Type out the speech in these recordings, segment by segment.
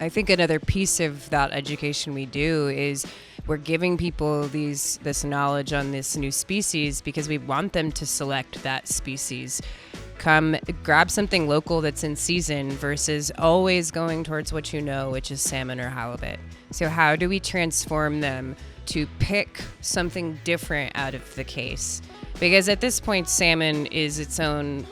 I think another piece of that education we do is we're giving people this knowledge on this new species because we want them to select that species. Come grab something local that's in season versus always going towards what you know, which is salmon or halibut. So how do we transform them to pick something different out of the case? Because at this point, salmon is its own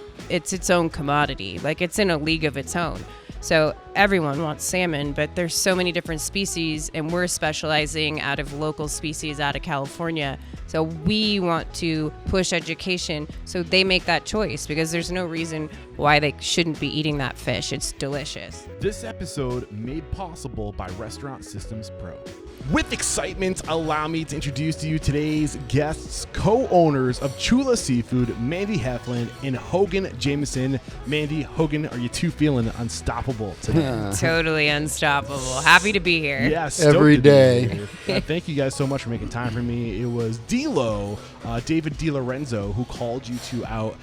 commodity. Like, it's in a league of its own. So everyone wants salmon, but there's so many different species, and we're specializing out of local species out of California. So we want to push education so they make that choice, because there's no reason why they shouldn't be eating that fish. It's delicious. This episode made possible by Restaurant Systems Pro. With excitement, allow me to introduce to you today's guests, co-owners of Chula Seafood, Mandy Heflin and Hogan Jamison. Mandy, Hogan, are you two feeling unstoppable today? Totally unstoppable. Happy to be here. Yes, every day. Thank you guys so much for making time for me. It was D'Lo, David DiLorenzo, who called you two out.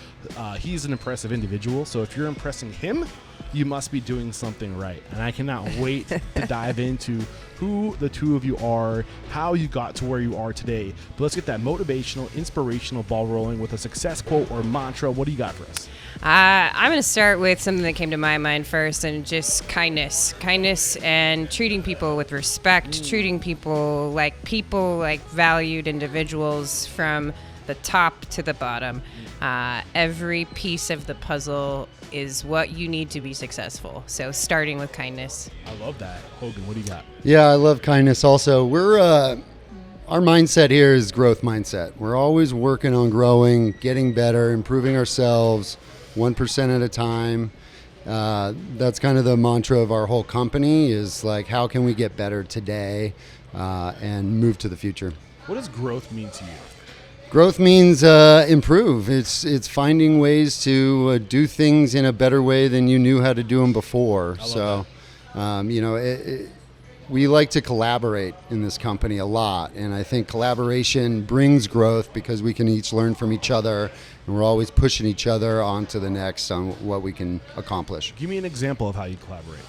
He's an impressive individual, so if you're impressing him, you must be doing something right. And I cannot wait to dive into who the two of you are, how you got to where you are today. But let's get that motivational, inspirational ball rolling with a success quote or mantra. What do you got for us? I'm going to start with something that came to my mind first, and just kindness. Kindness and treating people with respect, treating people like valued individuals from the top to the bottom. Every piece of the puzzle is what you need to be successful. So starting with kindness. I love that. Hogan, what do you got? Yeah, I love kindness also. Our mindset here is growth mindset. We're always working on growing, getting better, improving ourselves 1% at a time. That's kind of the mantra of our whole company, is like, how can we get better today and move to the future? What does growth mean to you? Growth means improve. It's finding ways to do things in a better way than you knew how to do them before. So, we like to collaborate in this company a lot, and I think collaboration brings growth because we can each learn from each other, and we're always pushing each other on to the next on what we can accomplish. Give me an example of how you collaborate.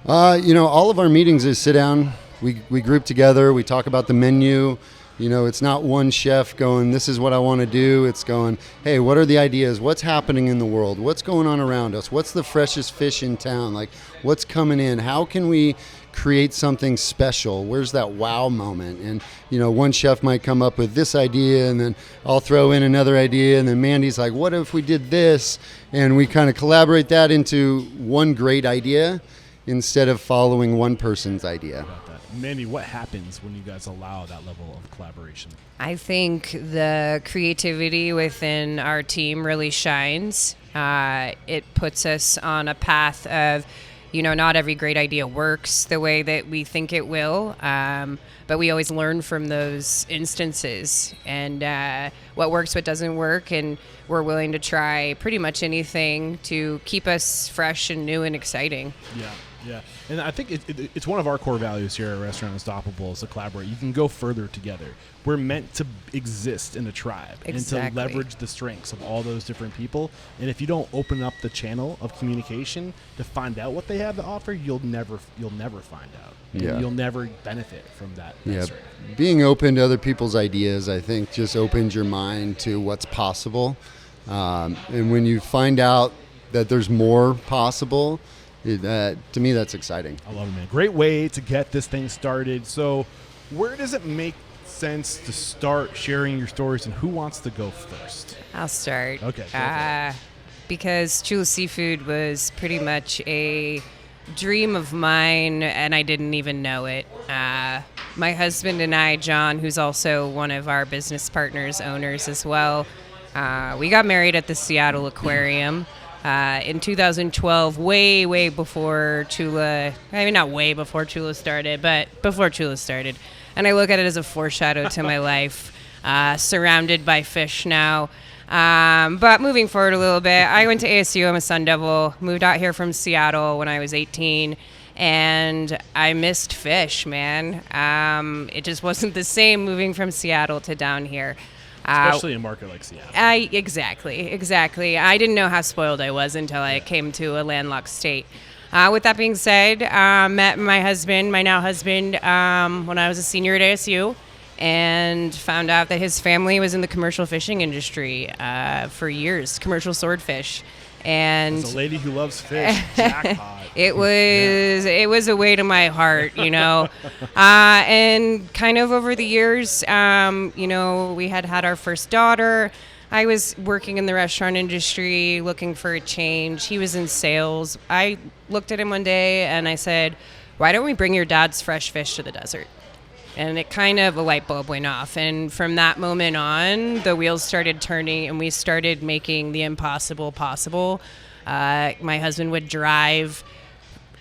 All of our meetings is sit down. We group together. We talk about the menu. It's not one chef going, this is what I want to do. It's going, hey, what are the ideas? What's happening in the world? What's going on around us? What's the freshest fish in town? Like, what's coming in? How can we create something special? Where's that wow moment? And, one chef might come up with this idea, and then I'll throw in another idea, and then Mandy's like, what if we did this? And we kind of collaborate that into one great idea instead of following one person's idea. Mandy, what happens when you guys allow that level of collaboration? I think the creativity within our team really shines. It puts us on a path of, not every great idea works the way that we think it will, but we always learn from those instances, and what works, what doesn't work, and we're willing to try pretty much anything to keep us fresh and new and exciting. Yeah, and I think it's one of our core values here at Restaurant Unstoppable is to collaborate. You can go further together. We're meant to exist in a tribe and to leverage the strengths of all those different people. And if you don't open up the channel of communication to find out what they have to offer, you'll never find out. Yeah. You'll never benefit from that. Yeah, being open to other people's ideas, I think, just opens your mind to what's possible. And when you find out that there's more possible, to me, that's exciting. I love it, man. Great way to get this thing started. So where does it make sense to start sharing your stories, and who wants to go first? I'll start. Okay. Because Chula Seafood was pretty much a dream of mine, and I didn't even know it. My husband and I, John, who's also one of our business partners, owners as well, we got married at the Seattle Aquarium. In 2012, way before Chula, not way before Chula started, but before Chula started. And I look at it as a foreshadow to my life, surrounded by fish now. But moving forward a little bit, I went to ASU, I'm a Sun Devil, moved out here from Seattle when I was 18, and I missed fish, man. It just wasn't the same moving from Seattle to down here. Especially in a market like Seattle. Exactly. I didn't know how spoiled I was until I came to a landlocked state. With that being said, met my husband, my now husband, when I was a senior at ASU, and found out that his family was in the commercial fishing industry for years, commercial swordfish. And as a lady who loves fish, jackpot. It was a way to my heart, you know. And kind of over the years, you know, we had our first daughter. I was working in the restaurant industry, looking for a change. He was in sales. I looked at him one day and I said, "Why don't we bring your dad's fresh fish to the desert?" And it kind of, a light bulb went off. And from that moment on, the wheels started turning and we started making the impossible possible. My husband would drive,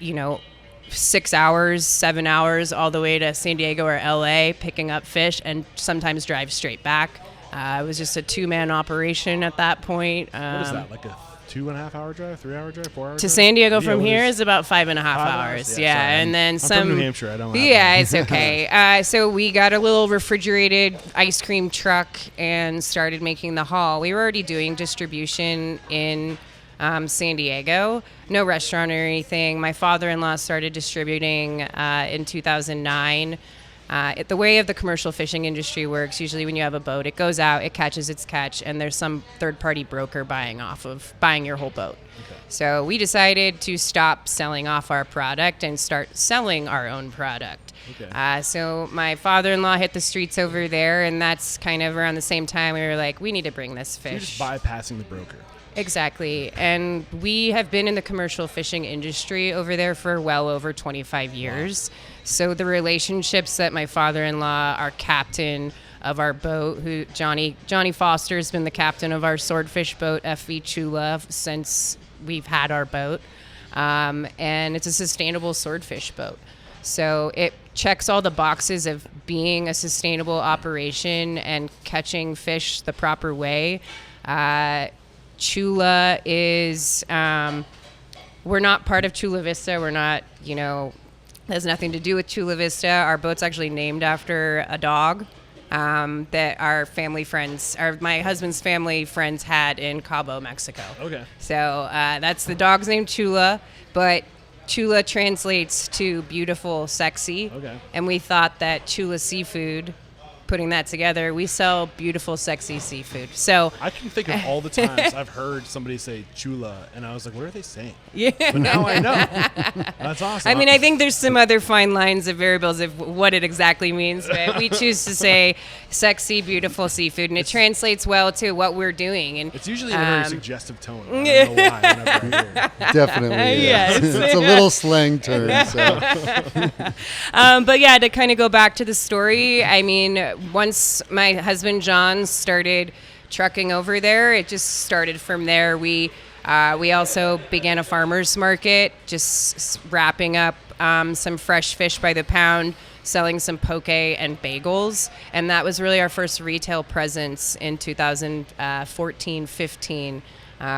you know, 6 hours, 7 hours all the way to San Diego or LA picking up fish and sometimes drive straight back. It was just a 2-man operation at that point. What is that, like a 2.5 hour drive, 3 hour drive, 4 hour drive? To San Diego from here is about 5.5 hours. Yeah, sorry, and then I'm some. from New Hampshire. I don't. Yeah, it's okay. So we got a little refrigerated ice cream truck and started making the haul. We were already doing distribution in San Diego. No restaurant or anything. My father-in-law started distributing in 2009. The way of the commercial fishing industry works, usually when you have a boat, it goes out, it catches its catch, and there's some third-party broker buying your whole boat. Okay. So we decided to stop selling off our product and start selling our own product. Okay. So my father-in-law hit the streets over there, and that's kind of around the same time we were like, we need to bring this fish. So you're just bypassing the broker. Exactly. And we have been in the commercial fishing industry over there for well over 25 years. Wow. So the relationships that my father-in-law, our captain of our boat, who Johnny Foster has been the captain of our swordfish boat, FV Chula, since we've had our boat. And it's a sustainable swordfish boat. So it checks all the boxes of being a sustainable operation and catching fish the proper way. Chula is, we're not part of Chula Vista. We're not, you know, has nothing to do with Chula Vista. Our boat's actually named after a dog that our family friends, my husband's family friends had in Cabo, Mexico. Okay. So that's the dog's name, Chula, but Chula translates to beautiful, sexy. Okay. And we thought that Chula Seafood, putting that together, we sell beautiful, sexy seafood. So I can think of all the times I've heard somebody say chula, and I was like, what are they saying? Yeah. But now I know. That's awesome. I mean, I think there's some other fine lines of variables of what it exactly means, but we choose to say sexy, beautiful seafood, and it translates well to what we're doing. And it's usually in a very suggestive tone. I don't know why. Whenever I hear it. Definitely. Yeah. It's a little slang term. So. But yeah, to kind of go back to the story, I mean, once my husband John started trucking over there, it just started from there. We also began a farmer's market, just wrapping up some fresh fish by the pound, selling some poke and bagels. And that was really our first retail presence in 2014-15.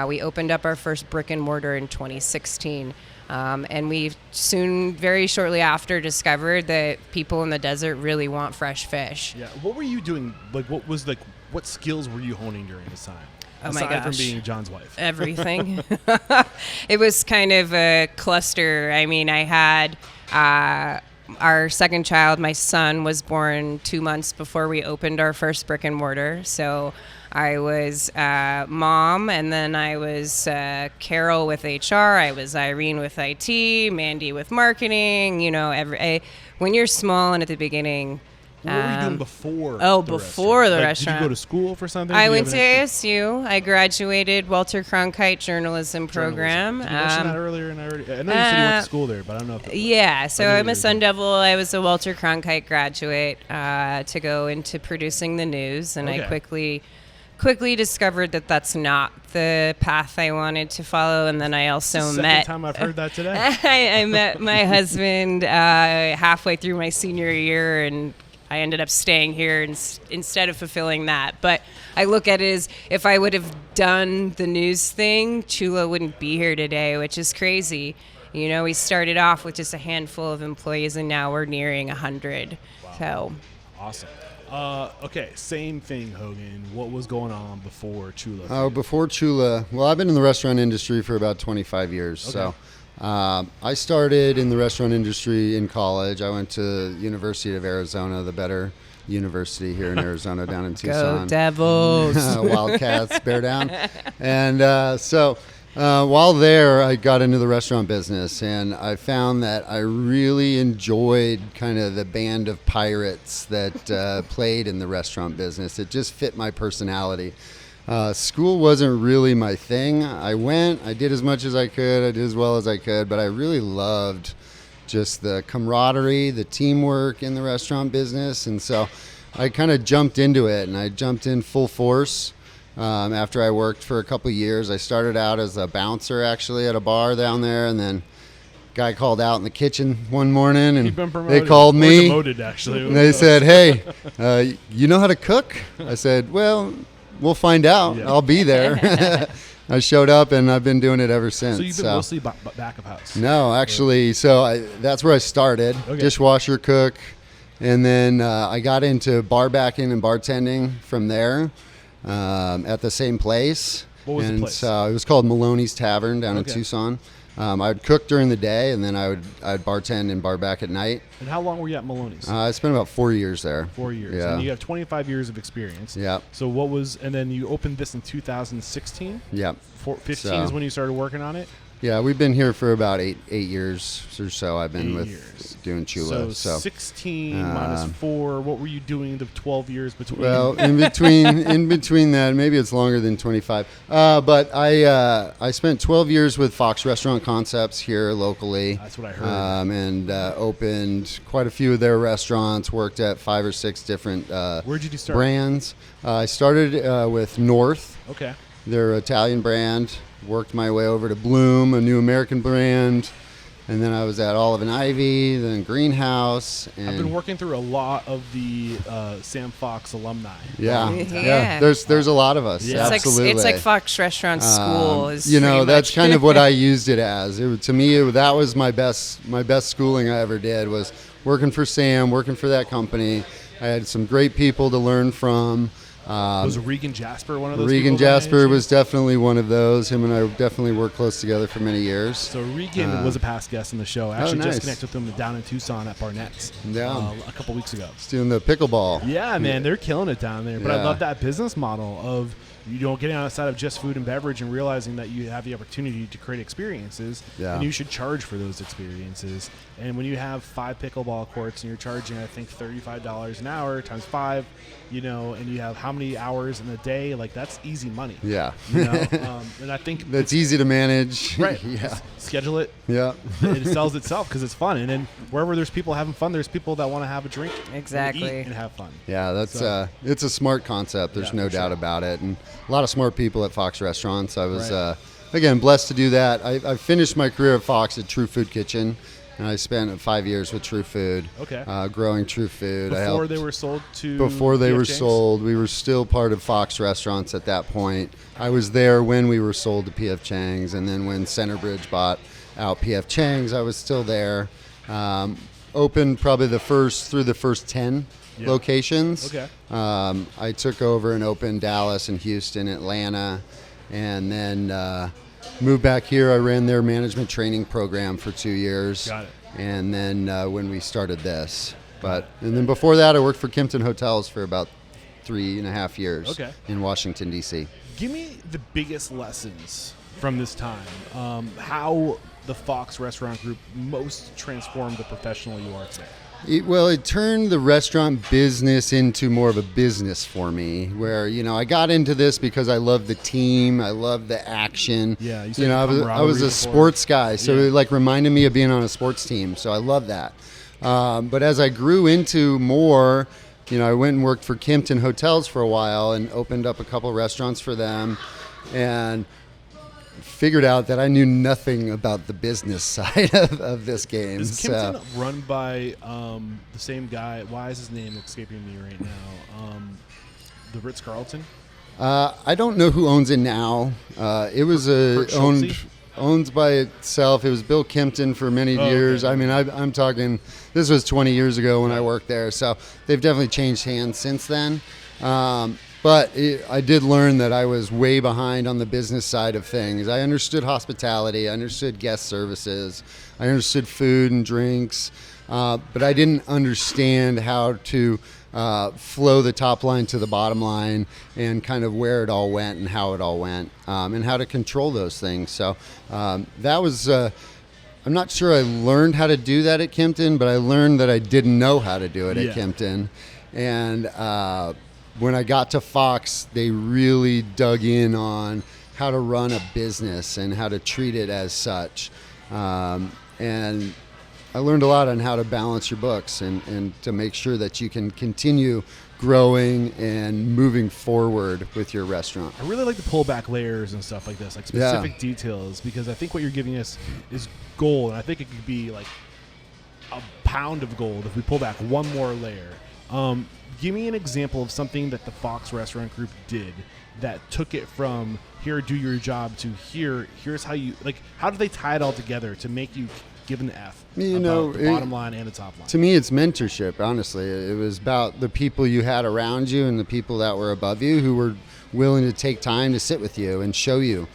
We opened up our first brick and mortar in 2016. And we soon, very shortly after, discovered that people in the desert really want fresh fish. Yeah. What were you doing? Like, what skills were you honing during this time? Oh my gosh. Aside from being John's wife. Everything. It was kind of a cluster. I mean, I had our second child, my son, was born 2 months before we opened our first brick and mortar. So I was mom, and then I was Carol with HR. I was Irene with IT, Mandy with marketing. You know, when you're small and at the beginning. What were you doing before? Before the restaurant. Did you go to school for something? I went to ASU. I graduated Walter Cronkite journalism program. Did you mention that earlier? And I know you said you went to school there, but I don't know. Yeah, so I'm a Sun Devil. I was a Walter Cronkite graduate to go into producing the news, and I quickly discovered that that's not the path I wanted to follow. And then I also second time I've heard that today. I met my husband halfway through my senior year, and I ended up staying here instead of fulfilling that. But I look at it as if I would have done the news thing, Chula wouldn't be here today, which is crazy. You know, we started off with just a handful of employees, and now we're nearing 100. Wow. So awesome. Okay, same thing, Hogan. What was going on before Chula? Before Chula, well, I've been in the restaurant industry for about 25 years. Okay. So I started in the restaurant industry in college. I went to University of Arizona, the better university here in Arizona, down in Tucson. Go Devils! Wildcats, bear down. And so while there, I got into the restaurant business, and I found that I really enjoyed kind of the band of pirates that played in the restaurant business. It just fit my personality. School wasn't really my thing. I did as much as I could, I did as well as I could, but I really loved just the camaraderie, the teamwork in the restaurant business. And so I kind of jumped into it, and I jumped in full force. After I worked for a couple of years, I started out as a bouncer actually at a bar down there, and then guy called out in the kitchen one morning, and they called me. Demoted, actually. And they said, "Hey, you know how to cook?" I said, "Well, we'll find out. Yeah. I'll be there." I showed up, and I've been doing it ever since. So you've been mostly back of house? No, actually, that's where I started, dishwasher cook, and then I got into bar backing and bartending from there at the same place. What was the place? It was called Maloney's Tavern down in Tucson. I'd cook during the day, and then I'd bartend and bar back at night. And how long were you at Maloney's? I spent about 4 years there. 4 years. Yeah. And you have 25 years of experience. Yeah. So and then you opened this in 2016? Yeah. 15 is when you started working on it? Yeah, we've been here for about eight years or so. I've been doing Chula. So 16 minus 4. What were you doing the 12 years between? Well, in between that, maybe it's longer than 25. But I spent 12 years with Fox Restaurant Concepts here locally. That's what I heard. And opened quite a few of their restaurants. Worked at 5 or 6 different Where'd you start? brands. I started with North. Okay. Their Italian brand. Worked my way over to Bloom, a new American brand, and then I was at Olive and Ivy, then Greenhouse. And I've been working through a lot of the Sam Fox alumni. Yeah. There's a lot of us. Yeah. Absolutely. It's like Fox Restaurant School. Is that's kind of what I used it as. To me, that was my best schooling I ever did, was working for Sam, working for that company. I had some great people to learn from. Was Regan Jasper one of those? Regan Jasper was definitely one of those. Him and I definitely worked close together for many years. So Regan was a past guest in the show. I actually nice. just connected with him down in Tucson at Barnett's a couple weeks ago. He's doing the pickleball. Yeah, man, they're killing it down there. But I Yeah. love that business model of getting outside of just food and beverage and realizing that you have the opportunity to create experiences, and you should charge for those experiences. And when you have 5 pickleball courts and you're charging, I think, $35 an hour times 5, and you have how many hours in a day, like that's easy money. Yeah. And I think that's easy to manage. Right. Yeah. Schedule it. Yeah. It sells itself because it's fun. And then wherever there's people having fun, there's people that want to have a drink, Exactly. and eat and have fun. Yeah, that's it's a smart concept. There's no doubt about it, and a lot of smart people at Fox Restaurants. I was again blessed to do that. I finished my career at Fox at True Food Kitchen, and I spent 5 years with True Food, growing True Food. Before they were sold to Before they PF were Chang's? sold, we were still part of Fox Restaurants at that point. I was there when we were sold to PF Chang's, and then when Centerbridge bought out PF Chang's, I was still there. Opened probably the first 10 locations. Okay. I took over and opened Dallas and Houston, Atlanta, and then moved back here. I ran their management training program for 2 years. Got it. And then when we started this. And then before that, I worked for Kimpton Hotels for about 3.5 years in Washington, D.C. Give me the biggest lessons from this time. How the Fox Restaurant Group most transformed the professional you are today. It turned the restaurant business into more of a business for me, where I got into this because I love the team, I love the action. Yeah, you said I was a sports guy, so it reminded me of being on a sports team. So I love that. But as I grew into more, I went and worked for Kimpton Hotels for a while and opened up a couple restaurants for them, and figured out that I knew nothing about the business side of this game. Is Kimpton run by the same guy? Why is his name escaping me right now? The Ritz-Carlton? I don't know who owns it now. It was owned by itself. It was Bill Kimpton for many years. Okay. I mean, I'm talking, this was 20 years ago when I worked there. So they've definitely changed hands since then. But I did learn that I was way behind on the business side of things. I understood hospitality, I understood guest services, I understood food and drinks, but I didn't understand how to flow the top line to the bottom line and kind of where it all went and how it all went, and how to control those things. So that was, I'm not sure I learned how to do that at Kimpton, but I learned that I didn't know how to do it at Kimpton. And when I got to Fox, they really dug in on how to run a business and how to treat it as such. And I learned a lot on how to balance your books and to make sure that you can continue growing and moving forward with your restaurant. I really like the pull back layers and stuff like this, like specific details, because I think what you're giving us is gold, and I think it could be like a pound of gold if we pull back one more layer. Give me an example of something that the Fox Restaurant Group did that took it from here, do your job, to here's how you, like, how do they tie it all together to make you give an F about the bottom line and the top line? To me, it's mentorship, honestly. It was about the people you had around you and the people that were above you who were willing to take time to sit with you and show you,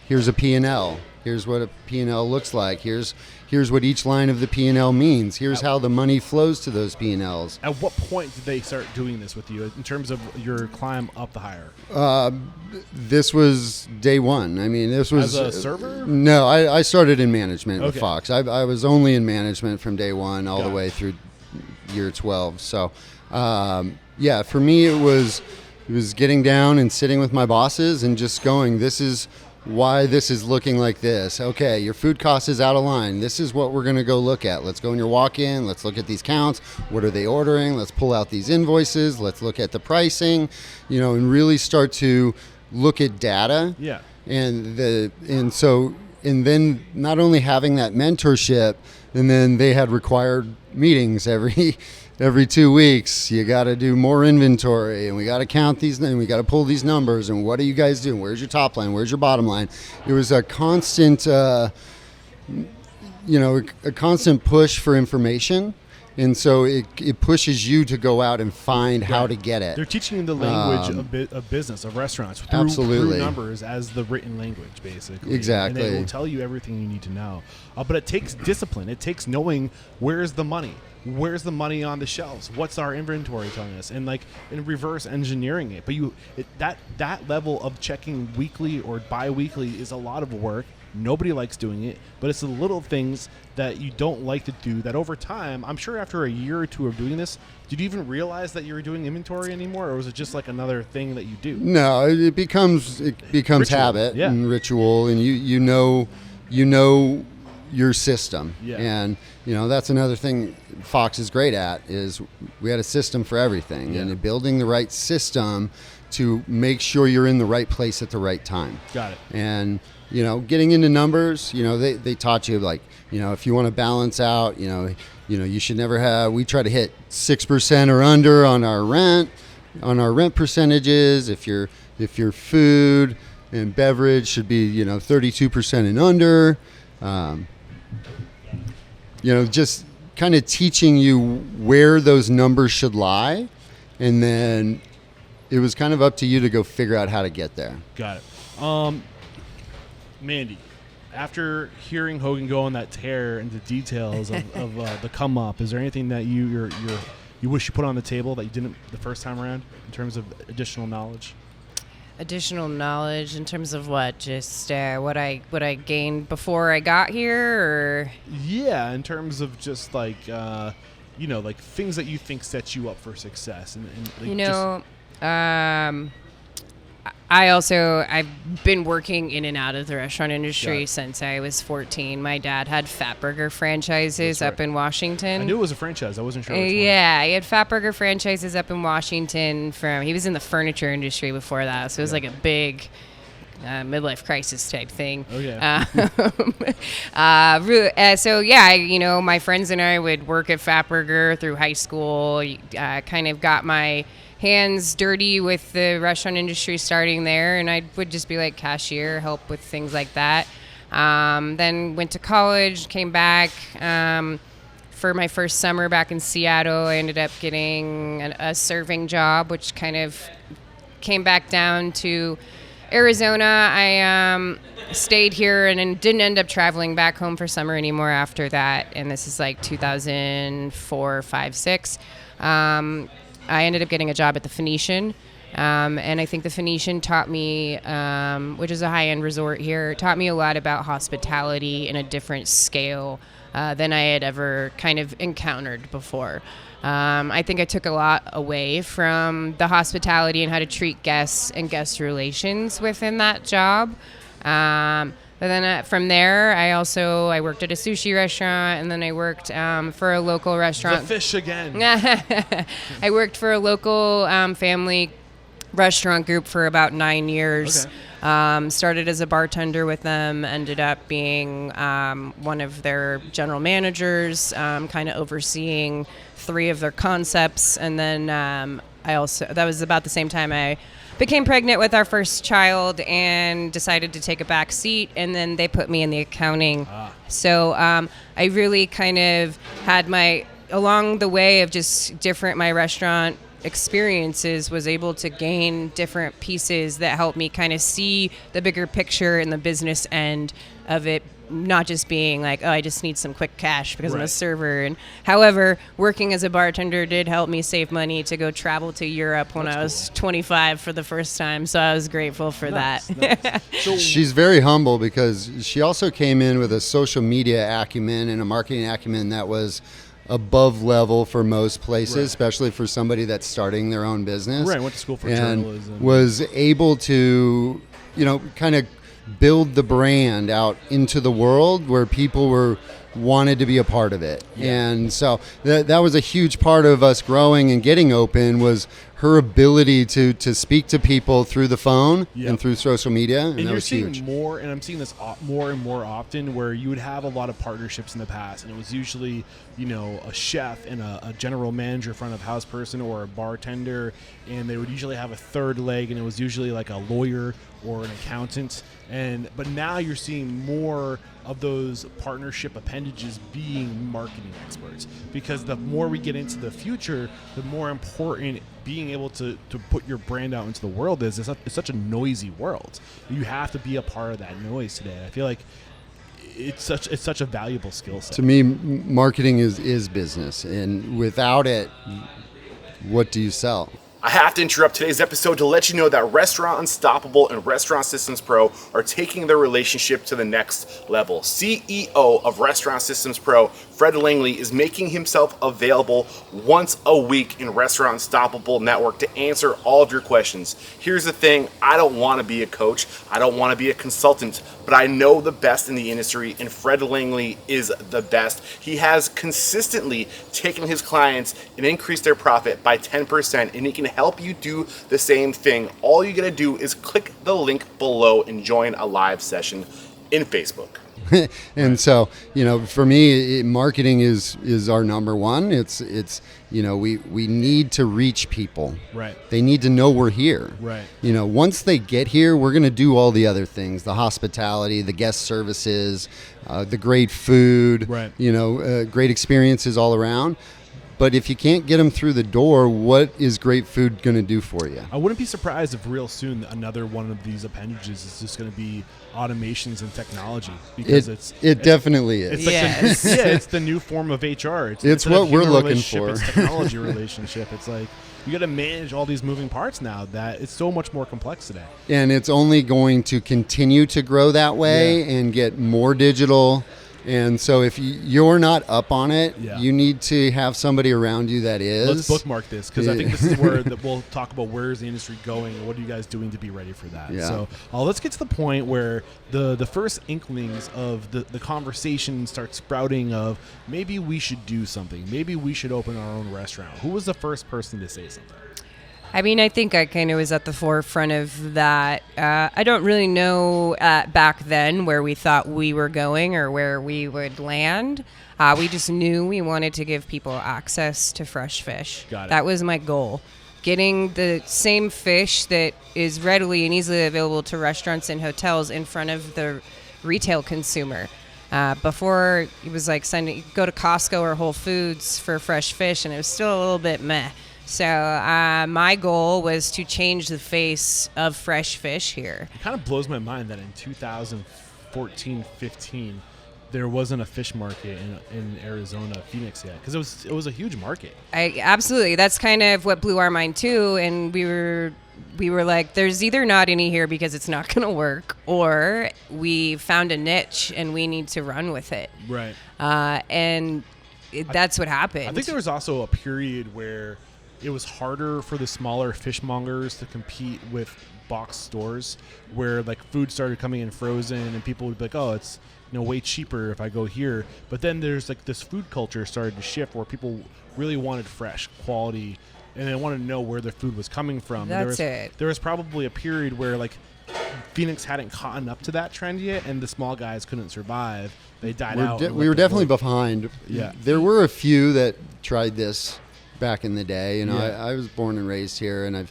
here's a P&L. Here's what a P&L looks like. Here's what each line of the P&L means. Here's how the money flows to those P&Ls. At what point did they start doing this with you in terms of your climb up the hire? This was day one. I mean, this was... As a server? No, I started in management with Fox. I was only in management from day one all the way through year 12. So, for me, it was getting down and sitting with my bosses and just going, this is why this is looking like this. Okay, your food cost is out of line. This is what we're going to go look at. Let's go in your walk-in. Let's look at these counts. What are they ordering? Let's pull out these invoices. Let's look at the pricing, and really start to look at data. Yeah. And then not only having that mentorship, and then they had required meetings every 2 weeks. You got to do more inventory, and we got to count these, and we got to pull these numbers, and what are you guys doing? Where's your top line? Where's your bottom line? It was a constant, a constant push for information. And so it pushes you to go out and find how to get it. They're teaching you the language of business, of restaurants, through numbers as the written language, basically. Exactly. And it will tell you everything you need to know. But it takes discipline. It takes knowing where's the money. Where's the money on the shelves? What's our inventory telling us? And in reverse engineering it. But that level of checking weekly or bi-weekly is a lot of work. Nobody likes doing it, but it's the little things that you don't like to do that over time, I'm sure after a year or two of doing this, did you even realize that you were doing inventory anymore, or was it just like another thing that you do? No, it becomes ritual. Habit and ritual, and you know your system. Yeah. And that's another thing Fox is great at, is we had a system for everything, and building the right system to make sure you're in the right place at the right time. Got it. And getting into numbers, they taught you, like, if you want to balance out, you should never have, we try to hit 6% or under on our rent percentages. If your food and beverage should be, 32% and under, just kind of teaching you where those numbers should lie. And then it was kind of up to you to go figure out how to get there. Got it. Mandy, after hearing Hogan go on that tear into details of the come up, is there anything that you wish you put on the table that you didn't the first time around in terms of additional knowledge? Additional knowledge in terms of what? Just what I gained before I got here, or? Yeah, in terms of just like things that you think set you up for success, and I've been working in and out of the restaurant industry since I was 14. My dad had Fatburger franchises up in Washington. I knew it was a franchise. I wasn't sure which one. Yeah, he had Fatburger franchises up in Washington. He was in the furniture industry before that, so it was like a big midlife crisis type thing. Okay. My friends and I would work at Fatburger through high school. Kind of got my hands dirty with the restaurant industry starting there, and I would just be like cashier, help with things like that. Then went to college, came back for my first summer back in Seattle. I ended up getting a serving job, which kind of came back down to Arizona. I stayed here and then didn't end up traveling back home for summer anymore after that. And this is like 2004, 5, 6. I ended up getting a job at the Phoenician. And I think the Phoenician taught me, which is a high-end resort here, taught me a lot about hospitality in a different scale than I had ever kind of encountered before. I think I took a lot away from the hospitality and how to treat guests and guest relations within that job. But then from there, I worked at a sushi restaurant, and then I worked for a local restaurant. The fish again. I worked for a local family restaurant group for about 9 years. Okay. Started as a bartender with them, ended up being one of their general managers, kind of overseeing 3 of their concepts. And then that was about the same time I became pregnant with our first child and decided to take a back seat, and then they put me in the accounting. So I really kind of had along the way of just my restaurant experiences, was able to gain different pieces that helped me kind of see the bigger picture and the business end of it, not just being like, oh, I just need some quick cash because I'm a server. And however, working as a bartender did help me save money to go travel to Europe when I was 25 for the first time. So I was grateful for that. Nice. So She's very humble because she also came in with a social media acumen and a marketing acumen that was above level for most places, especially for somebody that's starting their own business. Right, went to school for and journalism. Was able to, kind of build the brand out into the world where people wanted to be a part of it. And so that was a huge part of us growing and getting open, was her ability to speak to people through the phone and through social media. And that you're was seeing huge. more, and I'm seeing this more and more often, where you would have a lot of partnerships in the past, and it was usually, a chef and a general manager, front of house person, or a bartender, and they would usually have a third leg, and it was usually like a lawyer or an accountant. But now you're seeing more of those partnership appendages being marketing experts, because the more we get into the future, the more important being able to put your brand out into the world is. It's such a noisy world. You have to be a part of that noise today. I feel like it's such a valuable skill set. To me, marketing is business, and without it, what do you sell? I have to interrupt today's episode to let you know that Restaurant Unstoppable and Restaurant Systems Pro are taking their relationship to the next level. CEO of Restaurant Systems Pro, Fred Langley, is making himself available once a week in Restaurant Unstoppable Network to answer all of your questions. Here's the thing, I don't want to be a coach, I don't want to be a consultant, but I know the best in the industry, and Fred Langley is the best. He has consistently taken his clients and increased their profit by 10%, and he can help you do the same thing. All you gotta do is click the link below and join a live session in Facebook. And so, for me, marketing is our number one. It's we need to reach people. Right. They need to know we're here. Right. Once they get here, we're going to do all the other things, the hospitality, the guest services, the great food, right. Great experiences all around. But if you can't get them through the door, what is great food going to do for you? I wouldn't be surprised if real soon another one of these appendages is just going to be automations and technology, because it definitely is. It's the new form of HR. It's what we're looking for. It's technology relationship. It's like you got to manage all these moving parts now. That it's so much more complex today. And it's only going to continue to grow that way and get more digital. And so if you're not up on it, you need to have somebody around you that is. Let's bookmark this, because I think this is where we'll talk about where is the industry going and what are you guys doing to be ready for that. Yeah. So let's get to the point where the first inklings of the conversation start sprouting of maybe we should do something. Maybe we should open our own restaurant. Who was the first person to say something? I mean, I think I kind of was at the forefront of that. I don't really know back then where we thought we were going or where we would land. We just knew we wanted to give people access to fresh fish. Got it. That was my goal. Getting the same fish that is readily and easily available to restaurants and hotels in front of the retail consumer. Before, it was like go to Costco or Whole Foods for fresh fish, and it was still a little bit meh. So my goal was to change the face of fresh fish here. It kind of blows my mind that in 2014, 15, there wasn't a fish market in Arizona, Phoenix yet, because it was a huge market. Absolutely. That's kind of what blew our mind too. And we were like, there's either not any here because it's not going to work, or we found a niche and we need to run with it. Right. That's what happened. I think there was also a period where it was harder for the smaller fishmongers to compete with box stores, where like food started coming in frozen and people would be like, oh, it's way cheaper if I go here. But then there's like this food culture started to shift where people really wanted fresh quality and they wanted to know where their food was coming from. There was probably a period where like Phoenix hadn't caught up to that trend yet, and the small guys couldn't survive. They died out. We were definitely behind. Yeah. There were a few that tried this back in the day. Yeah. I was born and raised here, and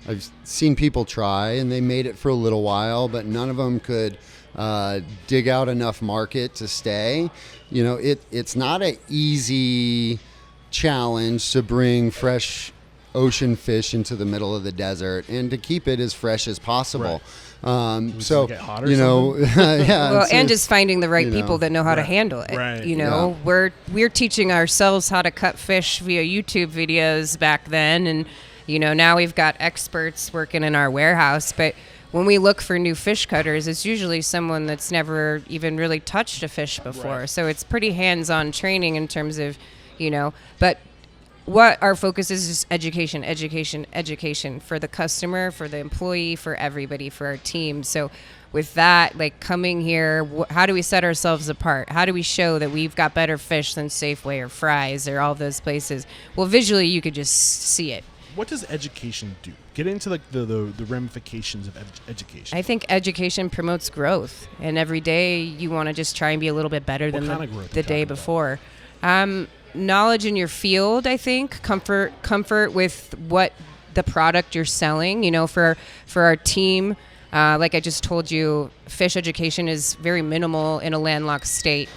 I've seen people try, and they made it for a little while, but none of them could dig out enough market to stay. It's not an easy challenge to bring fresh ocean fish into the middle of the desert and to keep it as fresh as possible. Right. Get hot or yeah. Well, and just finding the right people that know how to handle it. Right. We're teaching ourselves how to cut fish via YouTube videos back then, and now we've got experts working in our warehouse. But when we look for new fish cutters, it's usually someone that's never even really touched a fish before. Right. So it's pretty hands-on training in terms of, but what our focus is education for the customer, for the employee, for everybody, for our team. So with that, like coming here, how do we set ourselves apart? How do we show that we've got better fish than Safeway or Fry's or all those places? Well, visually, you could just see it. What does education do? Get into like the ramifications of education. I think education promotes growth, and every day you want to just try and be a little bit better than the day before. Knowledge in your field, I think, comfort with what the product you're selling. For our team, like I just told you, fish education is very minimal in a landlocked state.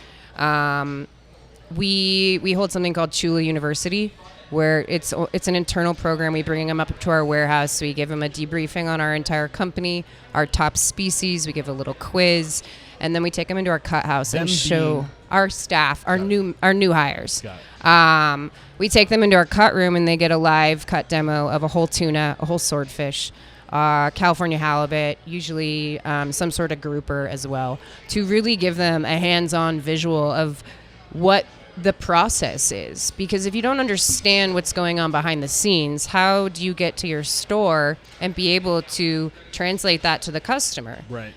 We hold something called Chula University, where it's an internal program. We bring them up to our warehouse. We give them a debriefing on our entire company, our top species. We give a little quiz, and then we take them into our cut house and show our staff, our new hires. We take them into our cut room, and they get a live cut demo of a whole tuna, a whole swordfish, California halibut, usually some sort of grouper as well, to really give them a hands-on visual of what the process is. Because if you don't understand what's going on behind the scenes, how do you get to your store and be able to translate that to the customer? Right.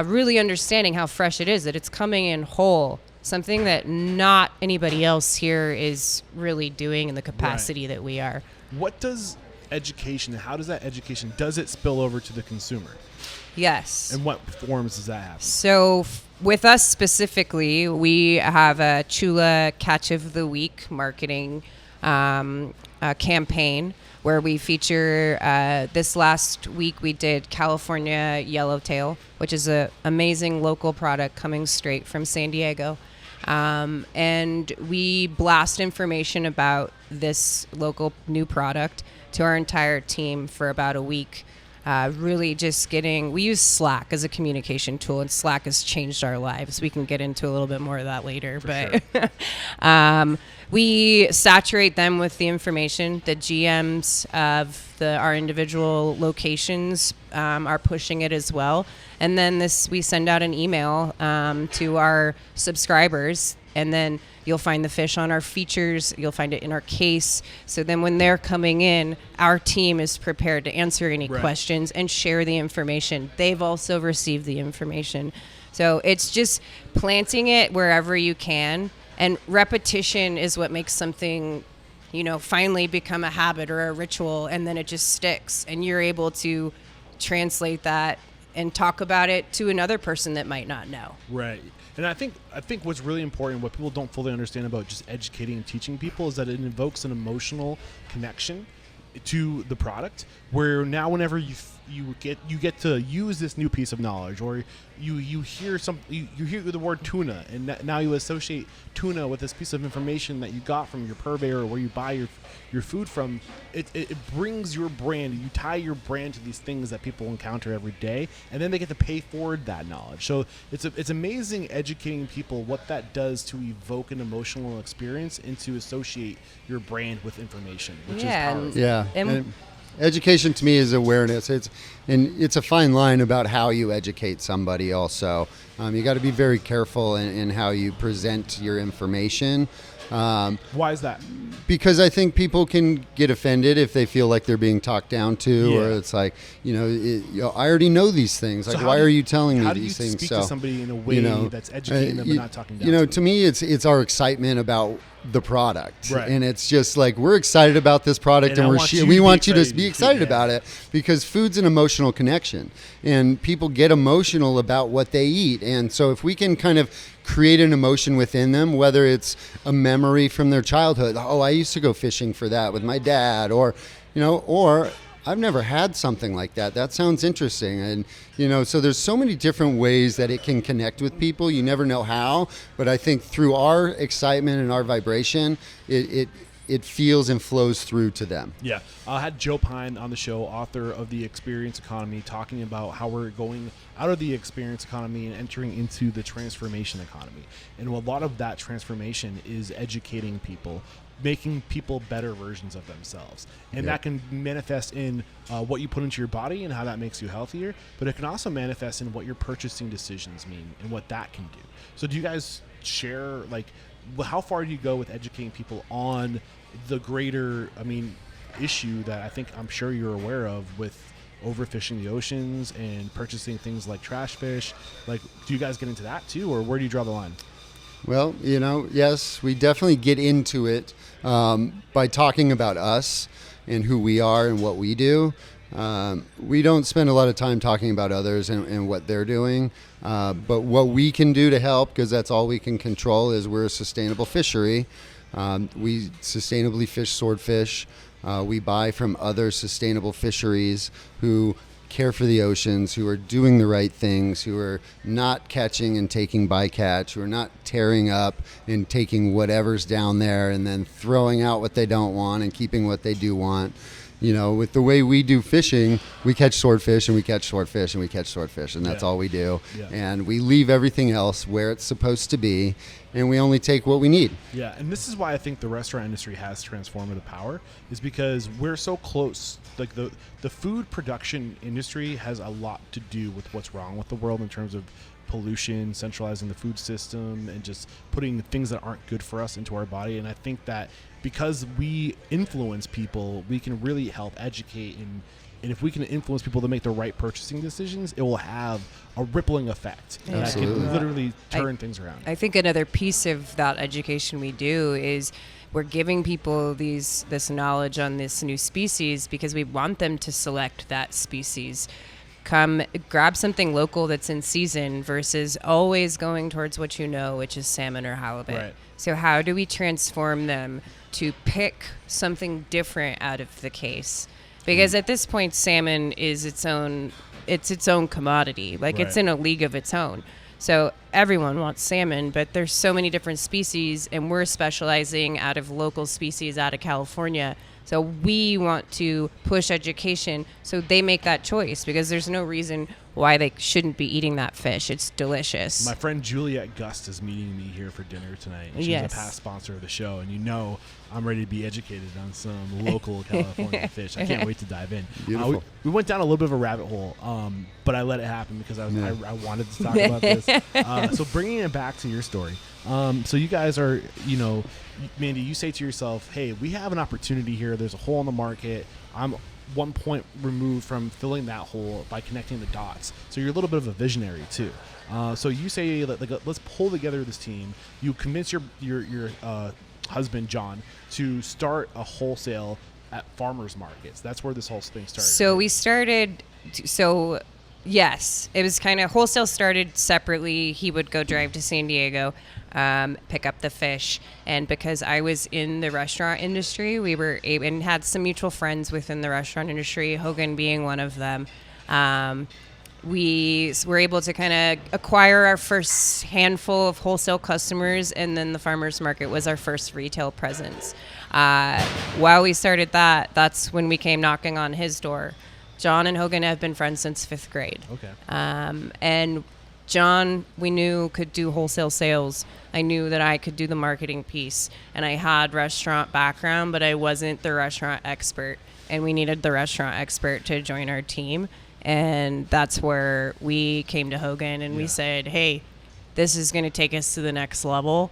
Really understanding how fresh it is, that it's coming in whole, something that not anybody else here is really doing in the capacity that we are. What does education, and how does that education, does it spill over to the consumer? Yes. And what forms does that have? So with us specifically, we have a Chula Catch of the Week marketing campaign where we feature, this last week we did California Yellowtail, which is an amazing local product coming straight from San Diego. And we blast information about this local new product to our entire team for about a week. Really just we use Slack as a communication tool, and Slack has changed our lives. We can get into a little bit more of that later. But we saturate them with the information. The GMs of our individual locations are pushing it as well. And then we send out an email to our subscribers, and then you'll find the fish on our features. You'll find it in our case. So then when they're coming in, our team is prepared to answer any questions and share the information. They've also received the information. So it's just planting it wherever you can. And repetition is what makes something, finally become a habit or a ritual, and then it just sticks. And you're able to translate that and talk about it to another person that might not know. Right. And I think what's really important, what people don't fully understand about just educating and teaching people, is that it invokes an emotional connection to the product, where now whenever you get to use this new piece of knowledge, or you hear you hear the word tuna, and now you associate tuna with this piece of information that you got from your purveyor or where you buy your food from. It brings your brand. You tie your brand to these things that people encounter every day, and then they get to pay forward that knowledge. So it's amazing educating people what that does to evoke an emotional experience and to associate your brand with information, which is powerful. Yeah. And education to me is awareness. It's a fine line about how you educate somebody also. You got to be very careful in how you present your information. Why is that? Because I think people can get offended if they feel like they're being talked down to, or it's like, I already know these things. Like, why are you telling me these things? How do you speak to somebody in a way that's educating them but not talking down to them? To me, it's our excitement about the product, right. And it's just like, we're excited about this product, and we want you to be excited about it, because food's an emotional connection, and people get emotional about what they eat. And so if we can kind of create an emotion within them, whether it's a memory from their childhood, oh, I used to go fishing for that with my dad, or I've never had something like that. That sounds interesting. And, so there's so many different ways that it can connect with people. You never know how, but I think through our excitement and our vibration, it feels and flows through to them. Yeah. I had Joe Pine on the show, author of The Experience Economy, talking about how we're going out of the experience economy and entering into the transformation economy. And a lot of that transformation is educating people, making people better versions of themselves. And that can manifest in what you put into your body and how that makes you healthier, but it can also manifest in what your purchasing decisions mean and what that can do. So do you guys share, how far do you go with educating people on the greater, issue that I'm sure you're aware of with overfishing the oceans and purchasing things like trash fish? Do you guys get into that too, or where do you draw the line? Well, yes, we definitely get into it by talking about us and who we are and what we do. We don't spend a lot of time talking about others and what they're doing, but what we can do to help, because that's all we can control, is we're a sustainable fishery. We sustainably fish swordfish. We buy from other sustainable fisheries who care for the oceans, who are doing the right things, who are not catching and taking bycatch, who are not tearing up and taking whatever's down there and then throwing out what they don't want and keeping what they do want. With the way we do fishing, we catch swordfish and we catch swordfish and we catch swordfish, and that's all we do. Yeah. And we leave everything else where it's supposed to be, and we only take what we need. Yeah, and this is why I think the restaurant industry has transformative power, is because we're so close. The food production industry has a lot to do with what's wrong with the world in terms of pollution, centralizing the food system, and just putting things that aren't good for us into our body. And I think that because we influence people, we can really help educate, and if we can influence people to make the right purchasing decisions, it will have a rippling effect that can literally turn things around. I think another piece of that education we do is we're giving people this knowledge on this new species because we want them to select that species. Come grab something local that's in season versus always going towards what which is salmon or halibut. Right. So how do we transform them to pick something different out of the case? Because at this point, salmon is its own commodity. It's in a league of its own. So everyone wants salmon, but there's so many different species, and we're specializing out of local species out of California. So we want to push education so they make that choice, because there's no reason why they shouldn't be eating that fish. It's delicious. My friend Juliet Gust is meeting me here for dinner tonight. She's a past sponsor of the show, and I'm ready to be educated on some local California fish. I can't wait to dive in. We went down a little bit of a rabbit hole, but I let it happen because I wanted to talk about this. So bringing it back to your story. So you guys are, Mandy, you say to yourself, hey, we have an opportunity here. There's a hole in the market. I'm 1 point removed from filling that hole by connecting the dots. So you're a little bit of a visionary too. So you say, let's pull together this team. You convince your husband, John, to start a wholesale at farmers markets. That's where this whole thing started. So we started, yes, it was kind of wholesale started separately. He would go drive to San Diego, pick up the fish. And because I was in the restaurant industry, we were able and had some mutual friends within the restaurant industry, Hogan being one of them. We were able to kind of acquire our first handful of wholesale customers, and then the farmers market was our first retail presence. While we started that, that's when we came knocking on his door. John and Hogan have been friends since 5th grade. Okay. And John, we knew, could do wholesale sales. I knew that I could do the marketing piece, and I had restaurant background, but I wasn't the restaurant expert, and we needed the restaurant expert to join our team. And that's where we came to Hogan and we said, hey, this is going to take us to the next level.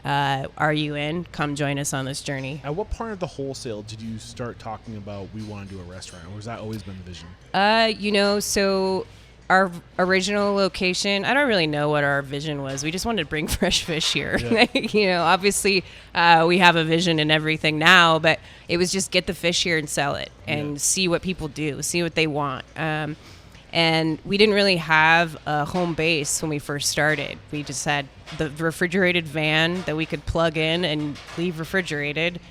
Are you in? Come join us on this journey. At what part of the wholesale did you start talking about we want to do a restaurant? Or has that always been the vision? So our original location, I don't really know what our vision was. We just wanted to bring fresh fish here. Yeah. Obviously we have a vision and everything now, but it was just get the fish here and sell it and see what people do, see what they want. And we didn't really have a home base when we first started. We just had the refrigerated van that we could plug in and leave refrigerated,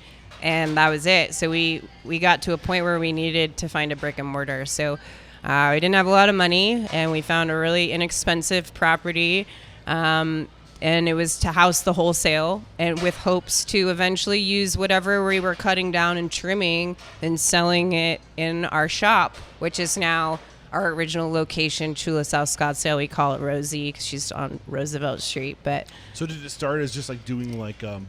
and that was it. So we got to a point where we needed to find a brick and mortar. So we didn't have a lot of money, and we found a really inexpensive property, and it was to house the wholesale, and with hopes to eventually use whatever we were cutting down and trimming and selling it in our shop, which is now our original location, Chula South Scottsdale. We call it Rosie because she's on Roosevelt Street. But so did it start as just like doing I'm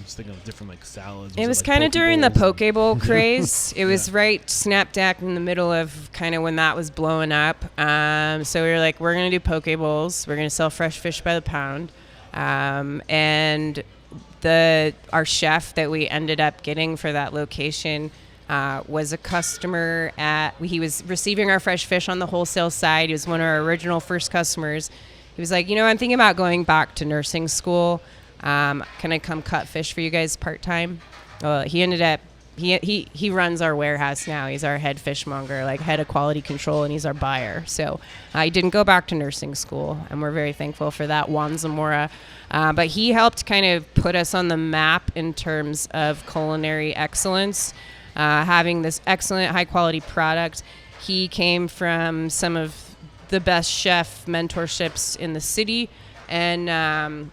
just thinking of different like salads. It was like kind of during the poke poke bowl craze. It was right snapback in the middle of kind of when that was blowing up. So we were like, we're gonna do poke bowls. We're gonna sell fresh fish by the pound, and our chef that we ended up getting for that location was a customer he was receiving our fresh fish on the wholesale side. He was one of our original first customers. He was like, I'm thinking about going back to nursing school. Can I come cut fish for you guys part-time? He ended up, he runs our warehouse now. He's our head fishmonger, like head of quality control, and he's our buyer. So I didn't go back to nursing school, and we're very thankful for that, Juan Zamora. But he helped kind of put us on the map in terms of culinary excellence. Having this excellent high quality product. He came from some of the best chef mentorships in the city, and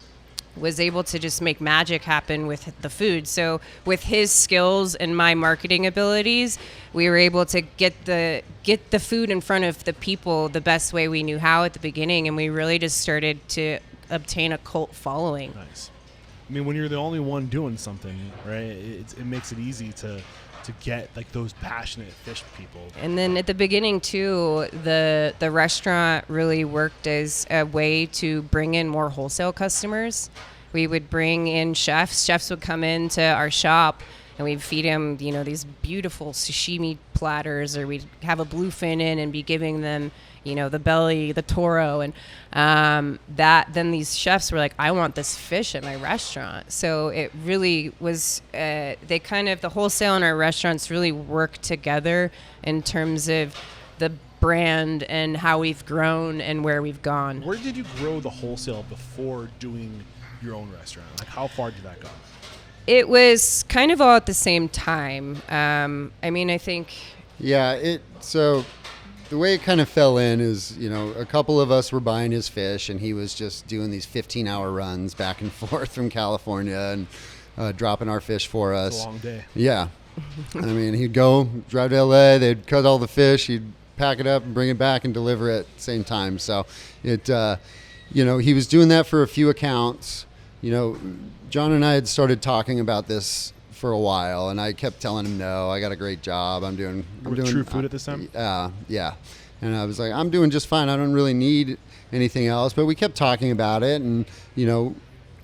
was able to just make magic happen with the food. So with his skills and my marketing abilities, we were able to get the food in front of the people the best way we knew how at the beginning, and we really just started to obtain a cult following. Nice. I mean, when you're the only one doing something, right, it makes it easy to get like those passionate fish people. And then at the beginning too, the restaurant really worked as a way to bring in more wholesale customers. We would bring in chefs. Chefs would come into our shop, and we'd feed them, these beautiful sashimi platters, or we'd have a bluefin in and be giving them, the belly, the toro, and then these chefs were like, I want this fish at my restaurant. So it really was, the wholesale and our restaurants really work together in terms of the brand and how we've grown and where we've gone. Where did you grow the wholesale before doing your own restaurant? Like, how far did that go? It was kind of all at the same time. I think... Yeah, so the way it kind of fell in is, a couple of us were buying his fish, and he was just doing these 15-hour runs back and forth from California and dropping our fish for us. It's a long day. Yeah. He'd go, drive to L.A., they'd cut all the fish, he'd pack it up and bring it back and deliver it at the same time. So he was doing that for a few accounts. John and I had started talking about this for a while, and I kept telling him, no, I got a great job. I'm doing True Food at this time? Yeah. And I was like, I'm doing just fine. I don't really need anything else. But we kept talking about it, and,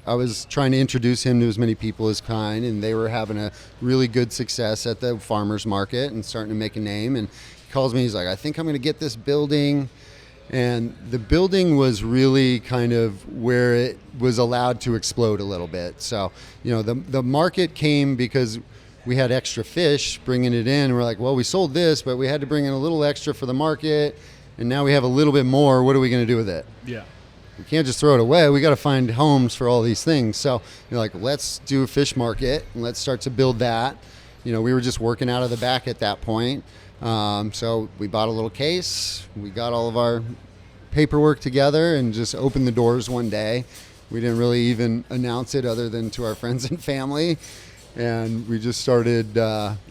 I was trying to introduce him to as many people as kind, and they were having a really good success at the farmers market and starting to make a name. And he calls me, he's like, I think I'm going to get this building. And the building was really kind of where it was allowed to explode a little bit. So, the market came because we had extra fish bringing it in. And we're like, well, we sold this, but we had to bring in a little extra for the market. And now we have a little bit more. What are we going to do with it? Yeah. We can't just throw it away. We got to find homes for all these things. So you're like, let's do a fish market and let's start to build that. We were just working out of the back at that point. So we bought a little case. We got all of our paperwork together and just opened the doors one day. We didn't really even announce it other than to our friends and family. And we just started.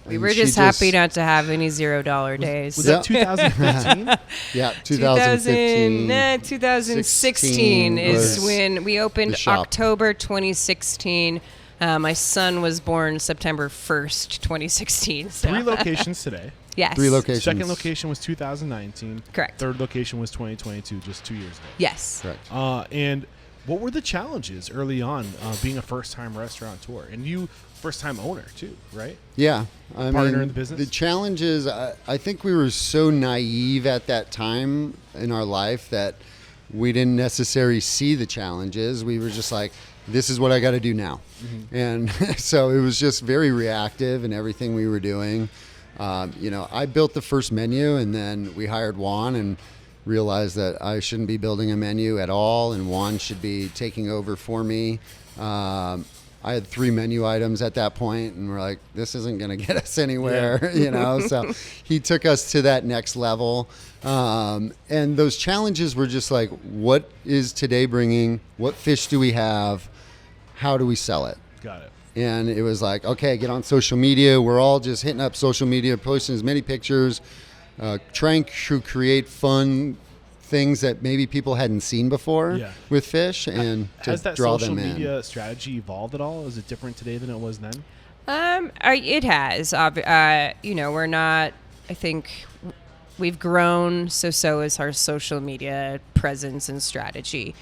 We were just happy not to have any $0 days. Was that 2015? Yeah, 2015. 2016 is when we opened. the shop. October 2016. My son was born September 1st, 2016. So. 3 locations today. Yes. 3 locations. Second location was 2019. Correct. Third location was 2022, just 2 years ago. Yes. Correct. And what were the challenges early on being a first-time restaurateur? And you, first-time owner, too, right? Yeah. I Partner mean, in the business? The challenges, I think we were so naive at that time in our life that we didn't necessarily see the challenges. We were just like, this is what I got to do now. Mm-hmm. And so it was just very reactive in everything we were doing. I built the first menu, and then we hired Juan and realized that I shouldn't be building a menu at all, and Juan should be taking over for me. I had 3 menu items at that point, and we're like, this isn't going to get us anywhere, So he took us to that next level. And those challenges were just like, what is today bringing? What fish do we have? How do we sell it? Got it. And it was like, okay, get on social media. We're all just hitting up social media, posting as many pictures, trying to create fun things that maybe people hadn't seen before with fish, and Has to that draw social them in. media strategy evolved at all? Is it different today than it was then? It has. We're not. I think we've grown. So is our social media presence and strategy.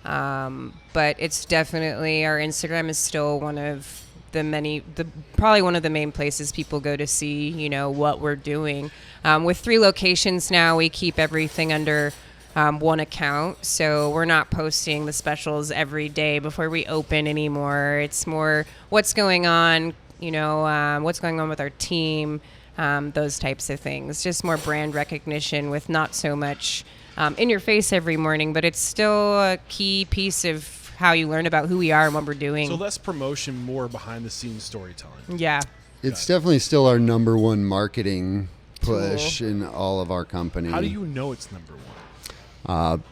But it's definitely, our Instagram is still one of probably one of the main places people go to see, what we're doing. With 3 locations now, we keep everything under one account. So we're not posting the specials every day before we open anymore. It's more what's going on, what's going on with our team, those types of things. Just more brand recognition with not so much in your face every morning, but it's still a key piece of how you learn about who we are and what we're doing. So less promotion, more behind the scenes storytelling. Yeah. It's definitely still our number one marketing push in all of our company. How do you know it's number 1?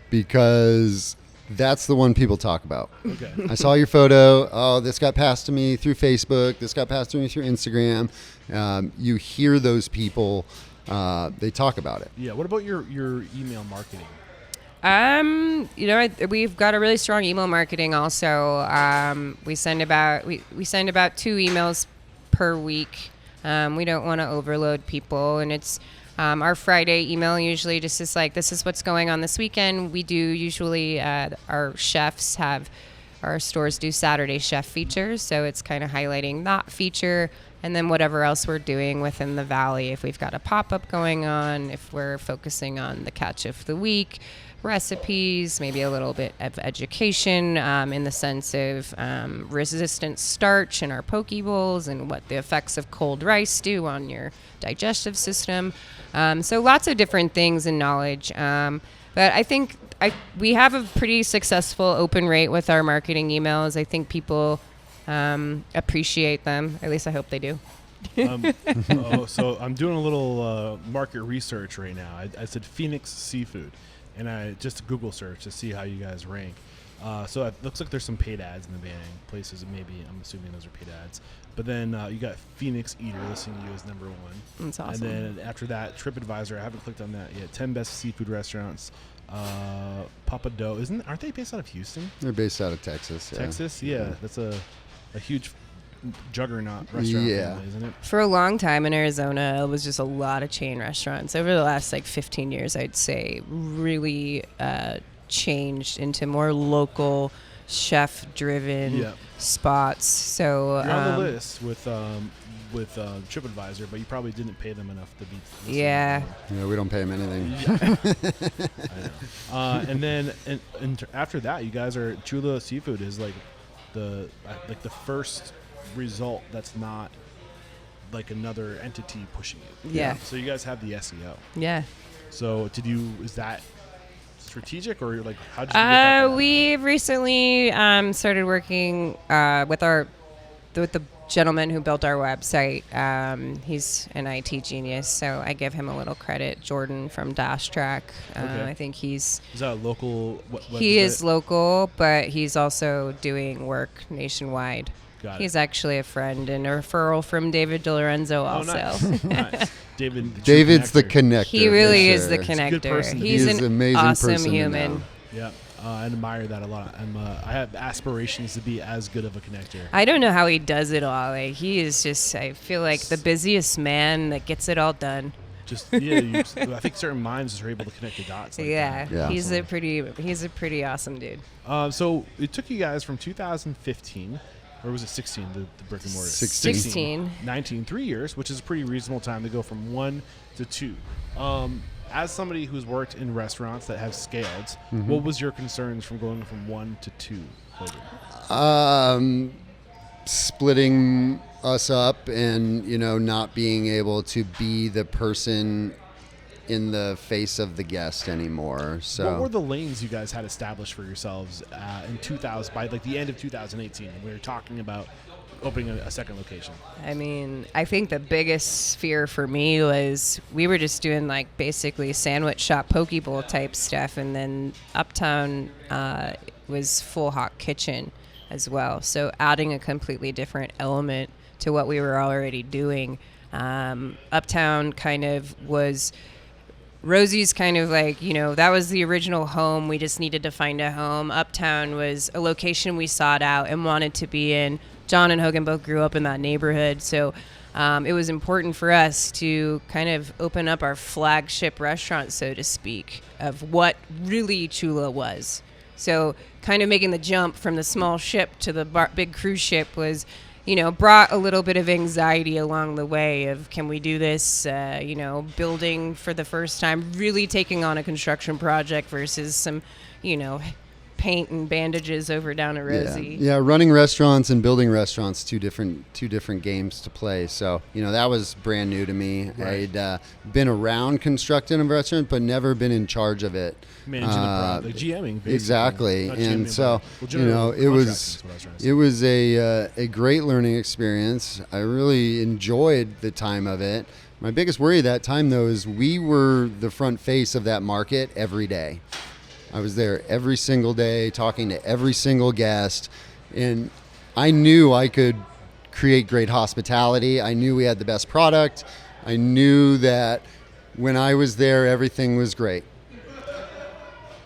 Because that's the one people talk about. Okay. I saw your photo. Oh, this got passed to me through Facebook. This got passed to me through Instagram. You hear those people. They talk about it. Yeah. What about your email marketing? We've got a really strong email marketing also. We send about 2 emails per week. We don't want to overload people, and it's our Friday email usually just is like, this is what's going on this weekend. We do usually our stores do Saturday chef features, so it's kind of highlighting that feature. And then whatever else we're doing within the valley, if we've got a pop-up going on, if we're focusing on the catch of the week, recipes, maybe a little bit of education in the sense of resistant starch in our poke bowls and what the effects of cold rice do on your digestive system. So lots of different things and knowledge. But I think we have a pretty successful open rate with our marketing emails. I think people appreciate them. At least I hope they do. So I'm doing a little market research right now. I said Phoenix Seafood, and I just Google search to see how you guys rank. So it looks like there's some paid ads in the banning places. Maybe I'm assuming those are paid ads. But then you got Phoenix Eater listing you as number 1. That's awesome. And then after that, TripAdvisor. I haven't clicked on that yet. 10 best seafood restaurants. Papa Dough. Aren't they based out of Houston? They're based out of Texas. Yeah. Texas? Yeah. That's a huge juggernaut restaurant family, isn't it? For a long time in Arizona, it was just a lot of chain restaurants. Over the last 15 years, I'd say really changed into more local chef-driven spots. So you're on the list with TripAdvisor, but you probably didn't pay them enough to be. Yeah, we don't pay them anything. I know. And then after that, you guys are Chula Seafood is like the first result that's not like another entity pushing it. Yeah. So you guys have the SEO. Yeah. So is that strategic, or like how did you get that? We've recently started working with our with the gentleman who built our website. He's an IT genius, so I give him a little credit. Jordan from Dash Track. Okay. I think Is that a local? he is local, but he's also doing work nationwide. Got it. He's actually a friend and a referral from David DiLorenzo also. Nice. Nice. David's the connector. connector. He really for is the sure. He's a good connector. person to He's He's an an amazing awesome person to human. know. Yeah. I admire that a lot. I have aspirations to be as good of a connector. I don't know how he does it all. Like, he is just, I feel like the busiest man that gets it all done. Just I think certain minds are able to connect the dots. Like Yeah, that. Yeah. he's a pretty awesome dude. So it took you guys from 2015, or was it 16? The brick and mortar. 16. 19, 3 years, which is a pretty reasonable time to go from 1 to 2. As somebody who's worked in restaurants that have scaled, what was your concerns from going from 1 to 2? Splitting us up and, not being able to be the person in the face of the guest anymore. So What were the lanes you guys had established for yourselves in 2000 by like the end of 2018? We were talking about opening a second location. I mean, I think the biggest fear for me was we were just doing like basically sandwich shop poke bowl type stuff, and then Uptown was full hot kitchen as well. So adding a completely different element to what we were already doing. Uptown kind of was Rosie's kind of like, that was the original home. We just needed to find a home. Uptown was a location we sought out and wanted to be in. John and Hogan both grew up in that neighborhood, so it was important for us to kind of open up our flagship restaurant, so to speak, of what really Chula was. So kind of making the jump from the small ship to the big cruise ship was, brought a little bit of anxiety along the way of, can we do this, building for the first time, really taking on a construction project versus some, paint and bandages over down a Rosie. Yeah, running restaurants and building restaurants, two different games to play. So, that was brand new to me. Right. I'd been around constructing a restaurant, but never been in charge of it. Managing the product, like GMing, basically. Exactly. Not And GMing, so, but, well, it was a great learning experience. I really enjoyed the time of it. My biggest worry that time, though, is we were the front face of that market every day. I was there every single day talking to every single guest, and I knew I could create great hospitality. I knew we had the best product. I knew that when I was there, everything was great.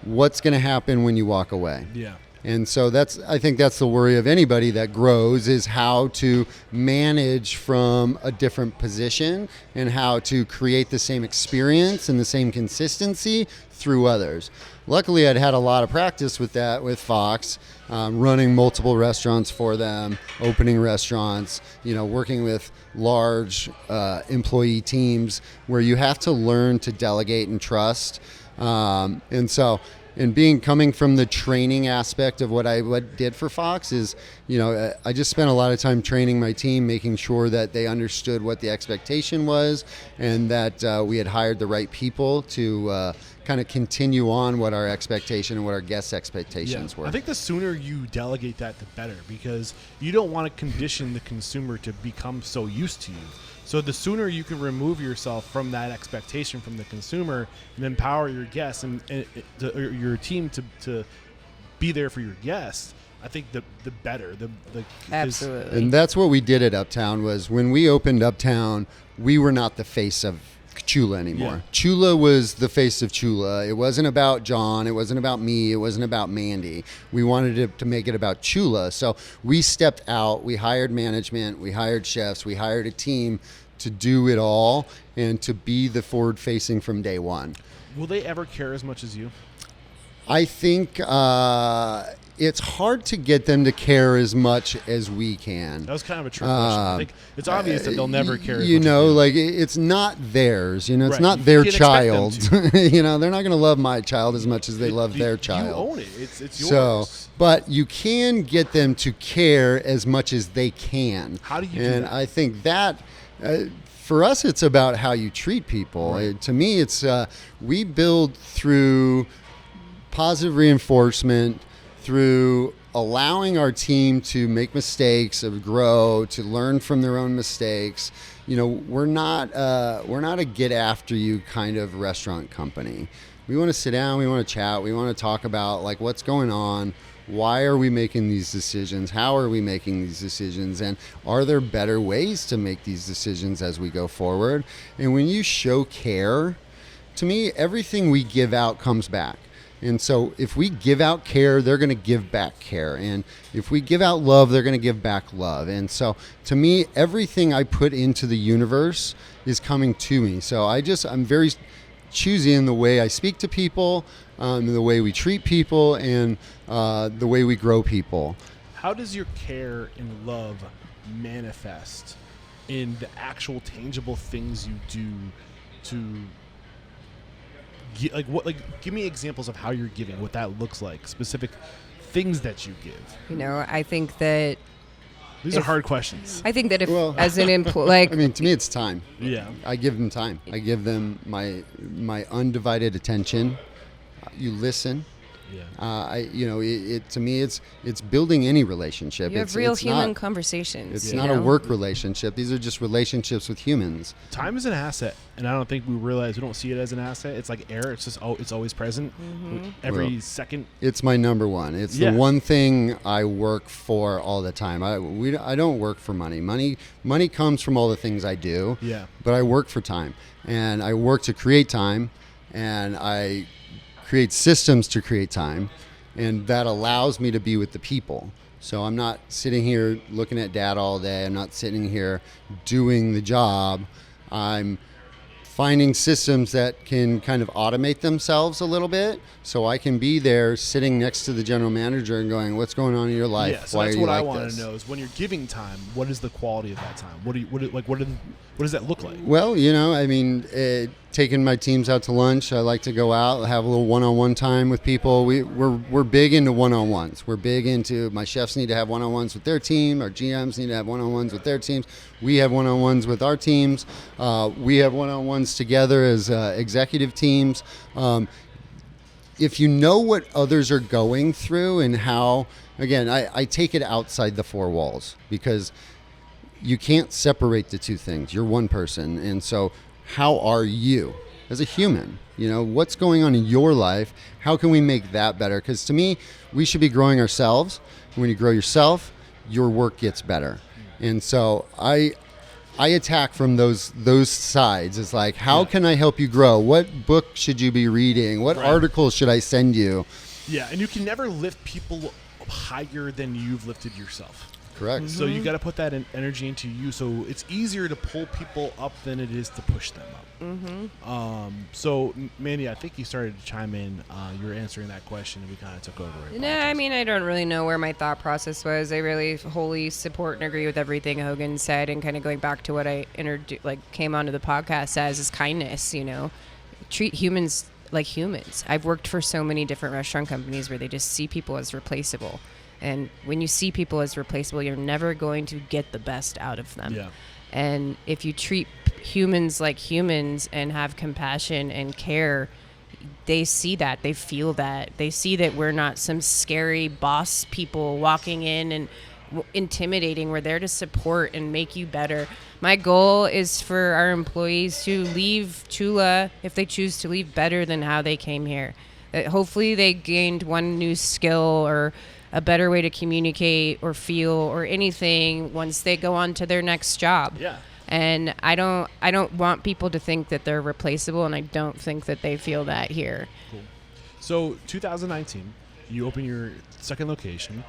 What's going to happen when you walk away? Yeah. And so I think that's the worry of anybody that grows, is how to manage from a different position and how to create the same experience and the same consistency through others. Luckily, I'd had a lot of practice with that with Fox, running multiple restaurants for them, opening restaurants, working with large employee teams where you have to learn to delegate and trust. And coming from the training aspect of what I did for Fox is, I just spent a lot of time training my team, making sure that they understood what the expectation was and that we had hired the right people to kind of continue on what our expectation and what our guests' expectations were. I think the sooner you delegate that, the better, because you don't want to condition the consumer to become so used to you. So the sooner you can remove yourself from that expectation from the consumer and empower your guests and your team to be there for your guests, I think the better. Absolutely. And that's what we did at Uptown. Was when we opened Uptown, we were not the face of Chula anymore. Yeah. Chula was the face of Chula. It wasn't about John. It wasn't about me. It wasn't about Mandy. We wanted to make it about Chula. So we stepped out. We hired management. We hired chefs. We hired a team to do it all and to be the forward-facing from day one. Will they ever care as much as you? I think it's hard to get them to care as much as we can. That was kind of a trick question. I think it's obvious that they'll never care as much as like it's not theirs. It's Right. not You their can't expect child. them They're not going to love my child as much as they love their child. You own it. It's yours. So, but you can get them to care as much as they can. How do you do And that? I think that for us, it's about how you treat people. Right. To me, it's we build through positive reinforcement, through allowing our team to make mistakes, to grow, to learn from their own mistakes. You know, we're not a get after you kind of restaurant company. We want to sit down, we want to chat, we want to talk about like what's going on, why are we making these decisions, how are we making these decisions, and are there better ways to make these decisions as we go forward. And when you show care, to me, everything we give out comes back. And so if we give out care, they're going to give back care. And if we give out love, they're going to give back love. And so to me, everything I put into the universe is coming to me. So I'm very choosy in the way I speak to people, the way we treat people, and the way we grow people. How does your care and love manifest in the actual tangible things you do to give me examples of how you're giving, what that looks like, specific things that you give? You know, I think that these are hard questions. I think that if as an employee, like, I mean, to me, it's time. Yeah. I give them time. I give them my undivided attention. You listen. Yeah. To me, it's building any relationship. you have real human conversations. It's you not know? a work relationship. These are just relationships with humans. Time is an asset, and I don't think we don't see it as an asset. It's like air. It's just it's always present. Every second. It's my number one. It's the one thing I work for all the time. I don't work for money. Money comes from all the things I do. Yeah. But I work for time, and I work to create time, and I create systems to create time, and that allows me to be with the people. So I'm not sitting here looking at data all day. I'm not sitting here doing the job. I'm finding systems that can kind of automate themselves a little bit, so I can be there sitting next to the general manager and going, what's going on in your life? Yeah, so Why that's are you what I like want this? to know is when you're giving time, what is the quality of that time? What does that look like? Well, I mean, taking my teams out to lunch, I like to go out, have a little one-on-one time with people. We're big into one-on-ones. We're big into, my chefs need to have one-on-ones with their team. Our GMs need to have one-on-ones with their teams. We have one-on-ones with our teams. We have one-on-ones together as executive teams. If you know what others are going through and how, again, I take it outside the four walls, because you can't separate the two things. You're one person. And so how are you as a human? What's going on in your life? How can we make that better? Because to me, we should be growing ourselves. When you grow yourself, your work gets better. And so I attack from those sides. It's like, how can I help you grow? What book should you be reading? What articles should I send you? Yeah, and you can never lift people higher than you've lifted yourself. Correct. So you got to put that energy into you. So it's easier to pull people up than it is to push them up. So Mandy, I think you started to chime in. You were answering that question, and we kind of took over it. No, I mean, I don't really know where my thought process was. I really wholly support and agree with everything Hogan said, and kind of going back to what I came onto the podcast as is kindness. Treat humans like humans. I've worked for so many different restaurant companies where they just see people as replaceable. And when you see people as replaceable, you're never going to get the best out of them. Yeah. And if you treat humans like humans and have compassion and care, they see that, they feel that, they see that we're not some scary boss people walking in and intimidating. We're there to support and make you better. My goal is for our employees to leave Chula, if they choose to leave, better than how they came here. Hopefully they gained one new skill or a better way to communicate or feel or anything once they go on to their next job. Yeah. And I don't want people to think that they're replaceable, and I don't think that they feel that here. Cool. So 2019, you open your second location.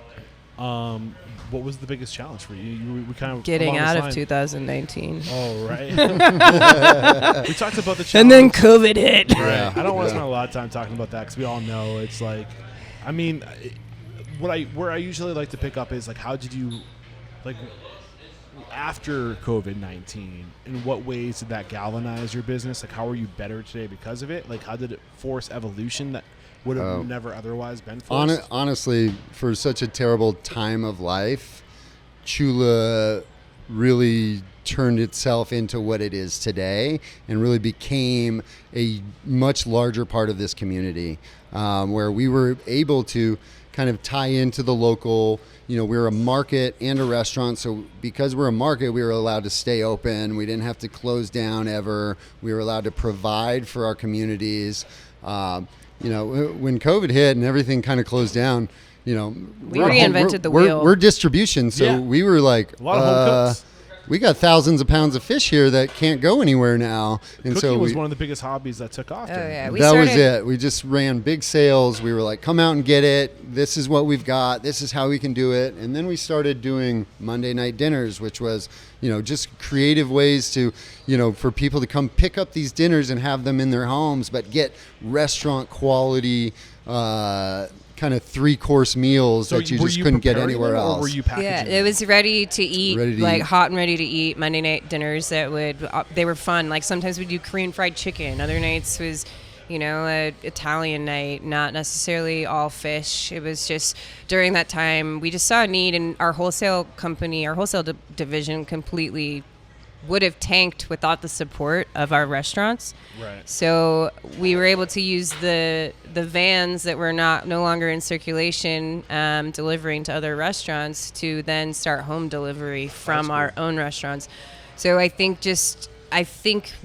What was the biggest challenge for you? We kind of Getting out of 2019. Oh, right. We talked about the challenge. And then COVID hit. Right. I don't want to spend a lot of time talking about that because we all know it's like, I mean, where I usually like to pick up is like, how did you, like, after COVID-19, in what ways did that galvanize your business? Like, how are you better today because of it? Like, how did it force evolution that would have never otherwise been forced? Honestly, for such a terrible time of life, Chula really turned itself into what it is today and really became a much larger part of this community, where we were able to kind of tie into the local. We're a market and a restaurant, so because we're a market, we were allowed to stay open. We didn't have to close down ever. We were allowed to provide for our communities. When COVID hit and everything kind of closed down, we reinvented the wheel. We're distribution, so we were like, a lot of home cooks. We got thousands of pounds of fish here that can't go anywhere now. And Cooking so was one of the biggest hobbies that took off. That was it. We just ran big sales. We were like, come out and get it. This is what we've got. This is how we can do it. And then we started doing Monday night dinners, which was, just creative ways to, for people to come pick up these dinners and have them in their homes, but get restaurant quality kind of 3-course meals that you just couldn't get anywhere else. Or were you packaging it was ready to eat, hot and ready to eat Monday night dinners they were fun. Like sometimes we do Korean fried chicken. Other nights was, a Italian night, not necessarily all fish. It was just during that time we just saw a need, and our wholesale division completely would have tanked without the support of our restaurants. Right. So we were able to use the vans that were no longer in circulation, delivering to other restaurants, to then start home delivery from our own restaurants. So I think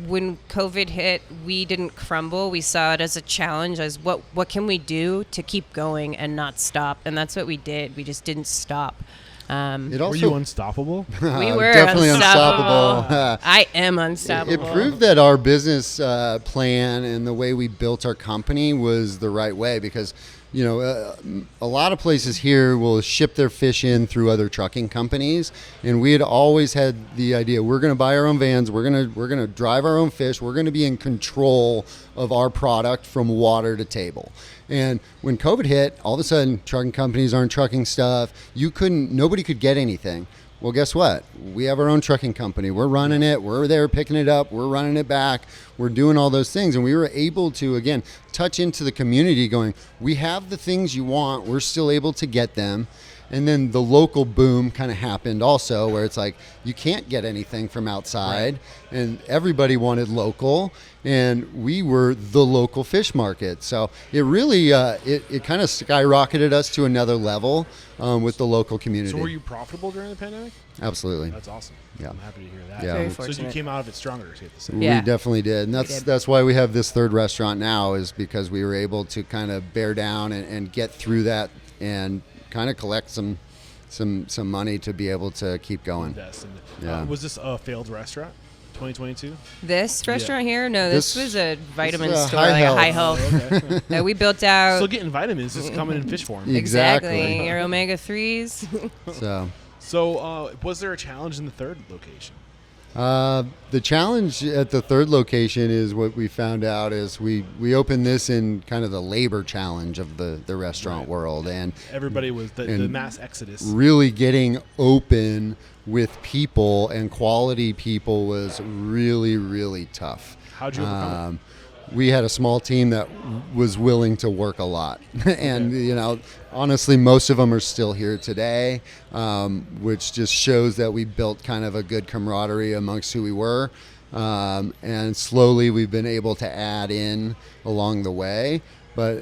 when COVID hit, we didn't crumble. We saw it as a challenge, as what can we do to keep going and not stop? And that's what we did. We just didn't stop. Were you unstoppable? We were definitely unstoppable. I am unstoppable. It proved that our business plan and the way we built our company was the right way, because a lot of places here will ship their fish in through other trucking companies, and we had always had the idea, we're going to buy our own vans, we're going to drive our own fish, we're going to be in control of our product from water to table. And when COVID hit, all of a sudden trucking companies aren't trucking stuff. Nobody could get anything. Well, guess what? We have our own trucking company. We're running it. We're there picking it up. We're running it back. We're doing all those things. And we were able to, again, touch into the community going, we have the things you want. We're still able to get them. And then the local boom kind of happened also, where it's like, you can't get anything from outside. Right. And everybody wanted local. And we were the local fish market. So it really, it kind of skyrocketed us to another level with the local community. So were you profitable during the pandemic? Absolutely. That's awesome. Yeah. I'm happy to hear that. Yeah. Very So fortunate. you came out of it stronger, safe to say. Yeah. We definitely did. And that's why we have this third restaurant now, is because we were able to kind of bear down and get through that and kind of collect some money to be able to keep going. Was this a failed restaurant, 2022? This restaurant here? No, this was a vitamin store, High High Health. Health. Okay. That we built out. Still getting vitamins, just coming in fish form. Exactly. Your omega-3s. So was there a challenge in the third location? the challenge at the third location is what we found out is we opened this in kind of the labor challenge of the restaurant world, and everybody was the mass exodus. Really getting open with people and quality people was really, really tough. How'd you overcome it? We had a small team that was willing to work a lot. And, you know, honestly, most of them are still here today, which just shows that we built kind of a good camaraderie amongst who we were. And slowly we've been able to add in along the way. But,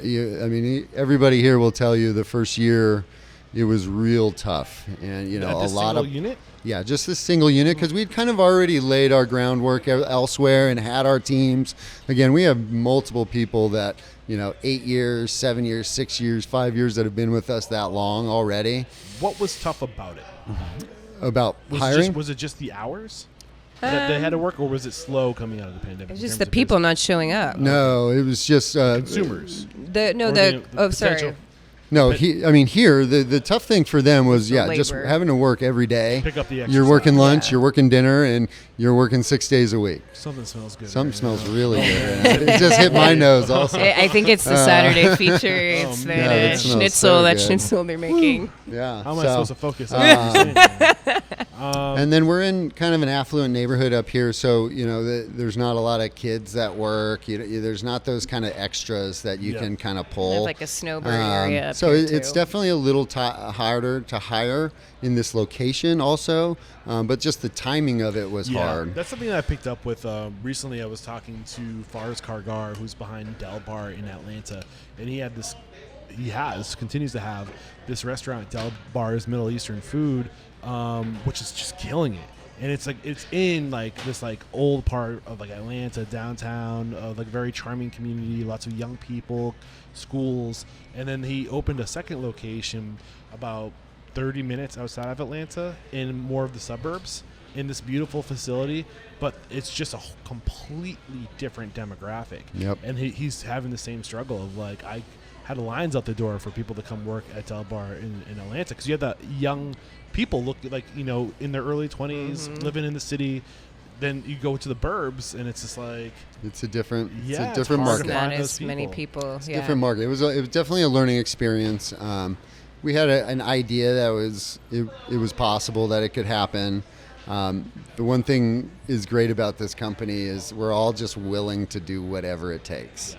everybody here will tell you the first year it was real tough. And, you know, a lot of unit? Yeah, just this single unit, because we'd kind of already laid our groundwork elsewhere and had our teams. Again, we have multiple people that, 8 years, 7 years, 6 years, 5 years that have been with us that long already. What was tough about it? About hiring? Was it just the hours that they had to work, or was it slow coming out of the pandemic? It's just the people not showing up. No, it was just consumers. Sorry. No, here the tough thing for them was just labor. having to work every day. Pick up the extra You're working stuff. lunch, you're working dinner, and you're working 6 days a week. Something smells good. Something smells really good. It just hit my nose also. I think it's the Saturday feature. It's the that smells schnitzel, so that good. schnitzel they're making. Yeah. How am I supposed to focus on what you're saying? And then we're in kind of an affluent neighborhood up here, so there's not a lot of kids that work. There's not those kind of extras that you can kind of pull. There's like a snowbird area up so here it's too. definitely a little harder to hire in this location also, but just the timing of it was hard. That's something that I picked up with recently. I was talking to Fars Kargar, who's behind Del Bar in Atlanta, and he had this he continues to have this restaurant, Del Bar's Middle Eastern Food, which is just killing it. And it's in like this like old part of like Atlanta downtown, of like very charming community, lots of young people, schools. And then he opened a second location about 30 minutes outside of Atlanta in more of the suburbs, in this beautiful facility, but it's just a completely different demographic. Yep. And he's having the same struggle of like, I had lines out the door for people to come work at Del Bar in Atlanta, because you have that young people look like, in their early 20s, living in the city. Then you go to the burbs, and it's just like it's a different it's market. Not as many people. It's a different market. It was definitely a learning experience. We had an idea that it was possible that it could happen. The one thing is great about this company is we're all just willing to do whatever it takes.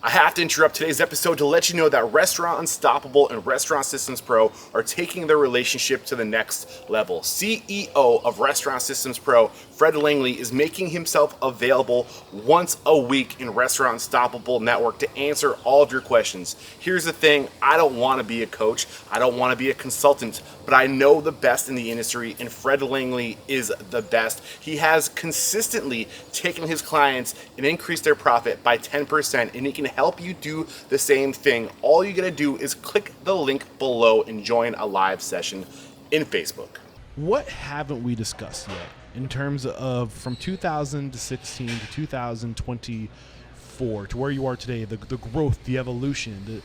I have to interrupt today's episode to let you know that Restaurant Unstoppable and Restaurant Systems Pro are taking their relationship to the next level. CEO of Restaurant Systems Pro, Fred Langley, is making himself available once a week in Restaurant Unstoppable Network to answer all of your questions. Here's the thing, I don't want to be a coach, I don't want to be a consultant, but I know the best in the industry, and Fred Langley is the best. He has consistently taken his clients and increased their profit by 10%, and he can help you do the same thing. All you gotta do is click the link below and join a live session in Facebook. What haven't we discussed yet in terms of from 2016 to 2024 to where you are today, the growth, the evolution,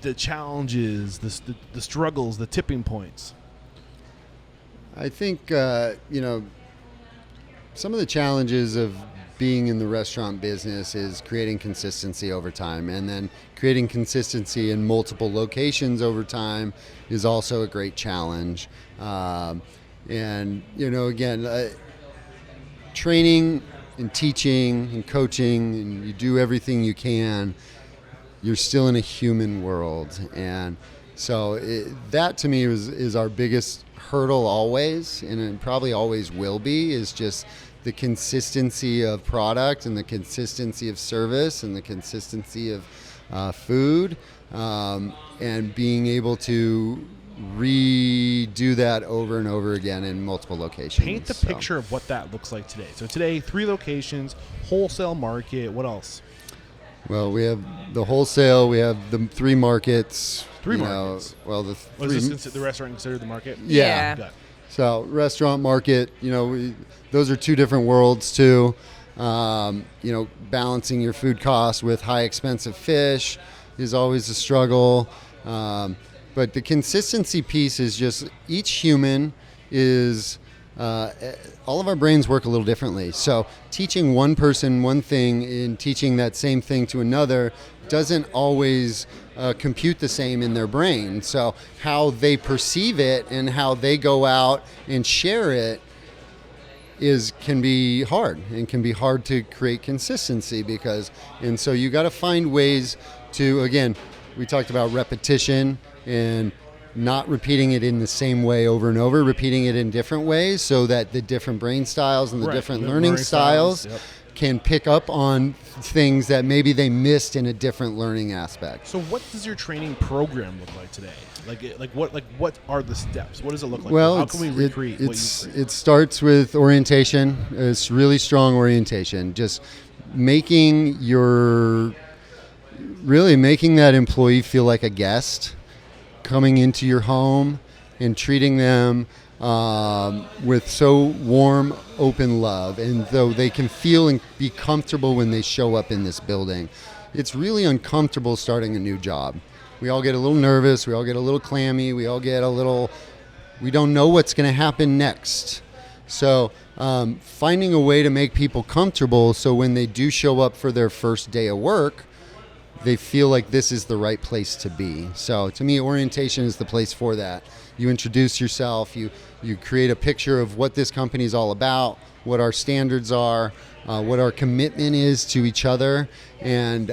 the challenges, the struggles, the tipping points? I think, some of the challenges of being in the restaurant business is creating consistency over time, and then creating consistency in multiple locations over time is also a great challenge. Training and teaching and coaching, and you do everything you can, you're still in a human world. And so that to me is our biggest hurdle always, and it probably always will be, is just the consistency of product and the consistency of service and the consistency of food, and being able to redo that over and over again in multiple locations. Paint the picture of what that looks like today. So today, 3 locations, wholesale market. What else? Well, we have the wholesale. We have the 3 markets. 3 markets. The restaurant considered the market? Yeah. Got it. So restaurant market, those are 2 different worlds too. Balancing your food costs with high expensive fish is always a struggle. But the consistency piece is just each human is, all of our brains work a little differently. So teaching one person one thing and teaching that same thing to another doesn't always compute the same in their brain. So how they perceive it and how they go out and share it can be hard, and can be hard to create consistency and so you got to find ways to, again, we talked about repetition and not repeating it in the same way over and over, repeating it in different ways so that the different brain styles and the different learning styles can pick up on things that maybe they missed in a different learning aspect. So what does your training program look like today? What are the steps? What does it look like? Well, how can we recreate what you create? It starts with orientation. It's really strong orientation. Just making that employee feel like a guest, coming into your home and treating them with so warm, open love, and though they can feel and be comfortable when they show up in this building. It's really uncomfortable starting a new job. We all get a little nervous, we all get a little clammy, we don't know what's going to happen next. So finding a way to make people comfortable so when they do show up for their first day of work, they feel like this is the right place to be. So to me, orientation is the place for that. You introduce yourself, you create a picture of what this company is all about, what our standards are, what our commitment is to each other, and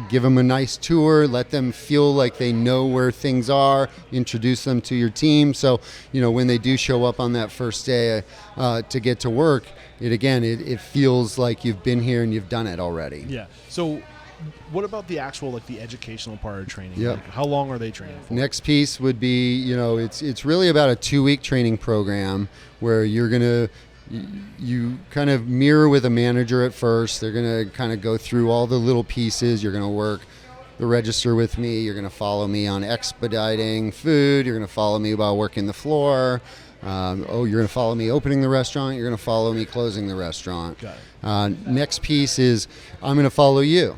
give them a nice tour, let them feel like they know where things are, introduce them to your team. So when they do show up on that first day to get to work, it feels like you've been here and you've done it already. Yeah. So what about the actual like the educational part of training? Yep. Like, how long are they training for? Next piece would be, it's really about a 2-week training program where you're gonna you kind of mirror with a manager at first. They're gonna kind of go through all the little pieces. You're gonna work the register with me. You're gonna follow me on expediting food. You're gonna follow me about working the floor. You're going to follow me opening the restaurant. You're going to follow me closing the restaurant. Got it. Next piece is I'm going to follow you.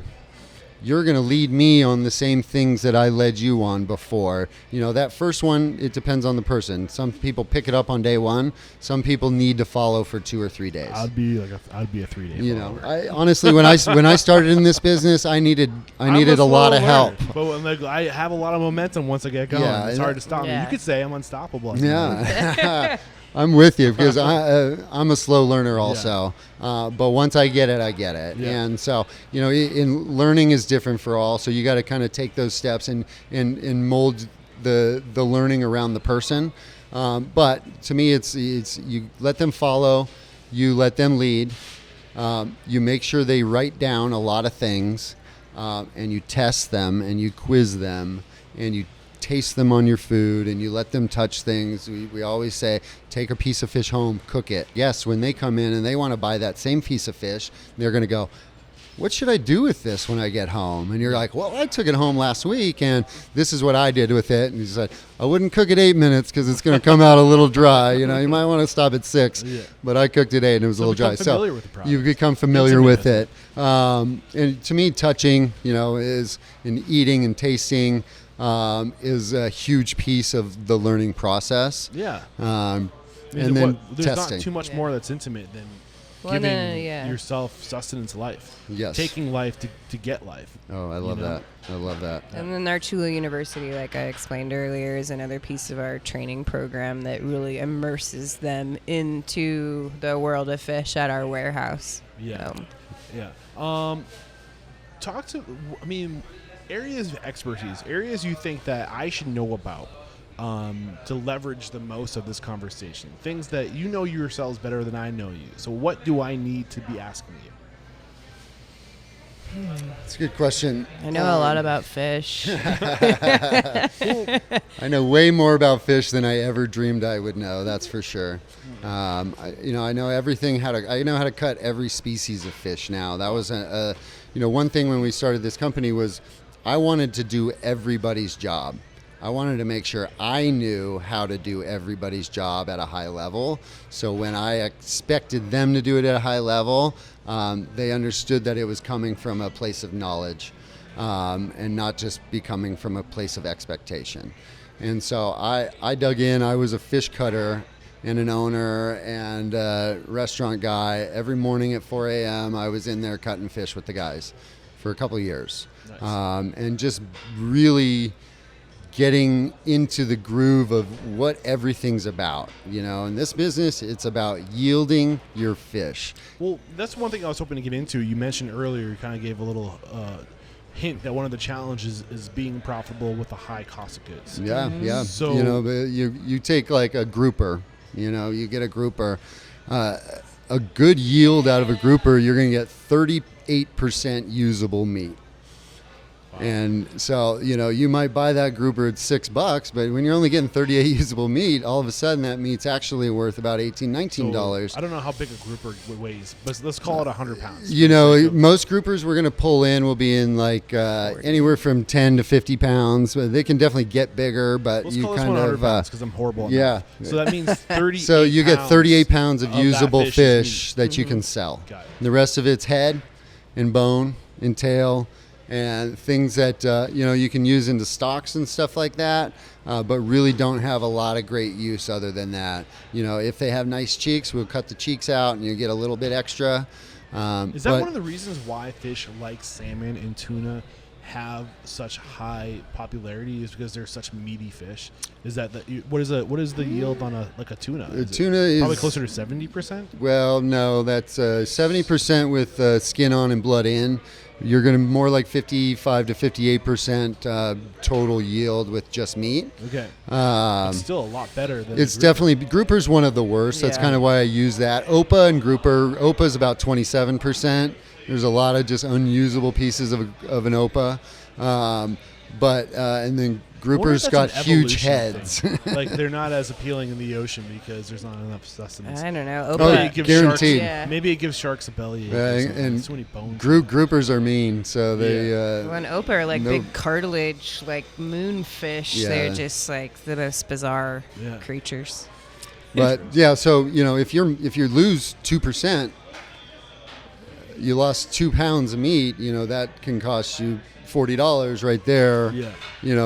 You're going to lead me on the same things that I led you on before. That first one, it depends on the person. Some people pick it up on day one. Some people need to follow for 2 or 3 days. I'd be a 3-day follower. I honestly, when I started in this business, I needed a lot of help. But I have a lot of momentum once I get going. Yeah, it's hard to stop me. Yeah. You could say I'm unstoppable. Yeah. I'm with you because I'm a slow learner also. But once I get it, I get it. Yeah. And so, in learning is different for all. So you got to kind of take those steps and mold the learning around the person. But to me, it's you let them follow, you let them lead, you make sure they write down a lot of things, and you test them and you quiz them and you taste them on your food and you let them touch things. We always say, take a piece of fish home, cook it. Yes, when they come in and they want to buy that same piece of fish, they're going to go, what should I do with this when I get home? And you're like, well, I took it home last week and this is what I did with it. And he said, I wouldn't cook it 8 minutes because it's going to come out a little dry. You might want to stop at 6, but I cooked it 8 and it was a little dry. So you become familiar with it. And to me, touching, is in eating and tasting, is a huge piece of the learning process. Yeah. And then there's testing. not too much more that's intimate than giving yourself sustenance life. Yes. Taking life to get life. Oh, I love that. I love that. And then our Chula University, like I explained earlier, is another piece of our training program that really immerses them into the world of fish at our warehouse. Yeah. Yeah. Areas of expertise, areas you think that I should know about to leverage the most of this conversation, things that you know yourselves better than I know you. So what do I need to be asking you? That's a good question. I know a lot about fish. I know way more about fish than I ever dreamed I would know. That's for sure. I know everything. I know how to cut every species of fish now. That was one thing when we started this company was I wanted to do everybody's job. I wanted to make sure I knew how to do everybody's job at a high level. So when I expected them to do it at a high level, they understood that it was coming from a place of knowledge and not just be coming from a place of expectation. And so I dug in. I was a fish cutter and an owner and a restaurant guy. Every morning at 4 a.m. I was in there cutting fish with the guys for a couple of years. Nice. And just really getting into the groove of what everything's about. In this business, it's about yielding your fish. Well, that's one thing I was hoping to get into. You mentioned earlier, you kind of gave a little hint that one of the challenges is being profitable with a high cost of goods. Yeah, yeah. So you take like a grouper. You get a grouper. A good yield out of a grouper, you're going to get 38% usable meat. And so, you might buy that grouper at $6, but when you're only getting 38 usable meat, all of a sudden that meat's actually worth about $18, $19. So, I don't know how big a grouper weighs, but let's call it 100 pounds. Most groupers we're going to pull in will be in like anywhere from 10 to 50 pounds. They can definitely get bigger, but let's you call kind this 100 of pounds because I'm horrible. Yeah. So that means 38. So you get 38 pounds of usable fish fish that you can sell. Got it. The rest of it's head and bone and tail. And things that you can use into stocks and stuff like that, but really don't have a lot of great use other than that. If they have nice cheeks, we'll cut the cheeks out and you get a little bit extra. Is that one of the reasons why fish like salmon and tuna have such high popularity? Is because they're such meaty fish? Is that what is the yield on a tuna? Tuna is probably closer to 70%. Well, no, that's 70% with skin on and blood in. you're going to more like 55 to 58% total yield with just meat. Okay. It's still a lot better than it's definitely, grouper's one of the worst. That's kind of why I use that. OPA and grouper, OPA is about 27%. There's a lot of just unusable pieces of an OPA. And then groupers got huge heads. Like they're not as appealing in the ocean because there's not enough sustenance. I don't know. Guaranteed. Maybe it gives sharks a bellyache. And so many bones. Groupers are mean, so they. When OPA are like big cartilage, like moonfish. Yeah. They're just like the most bizarre creatures. But so if you lose 2%, you lost 2 pounds of meat. That can cost you $40 right there. Yeah.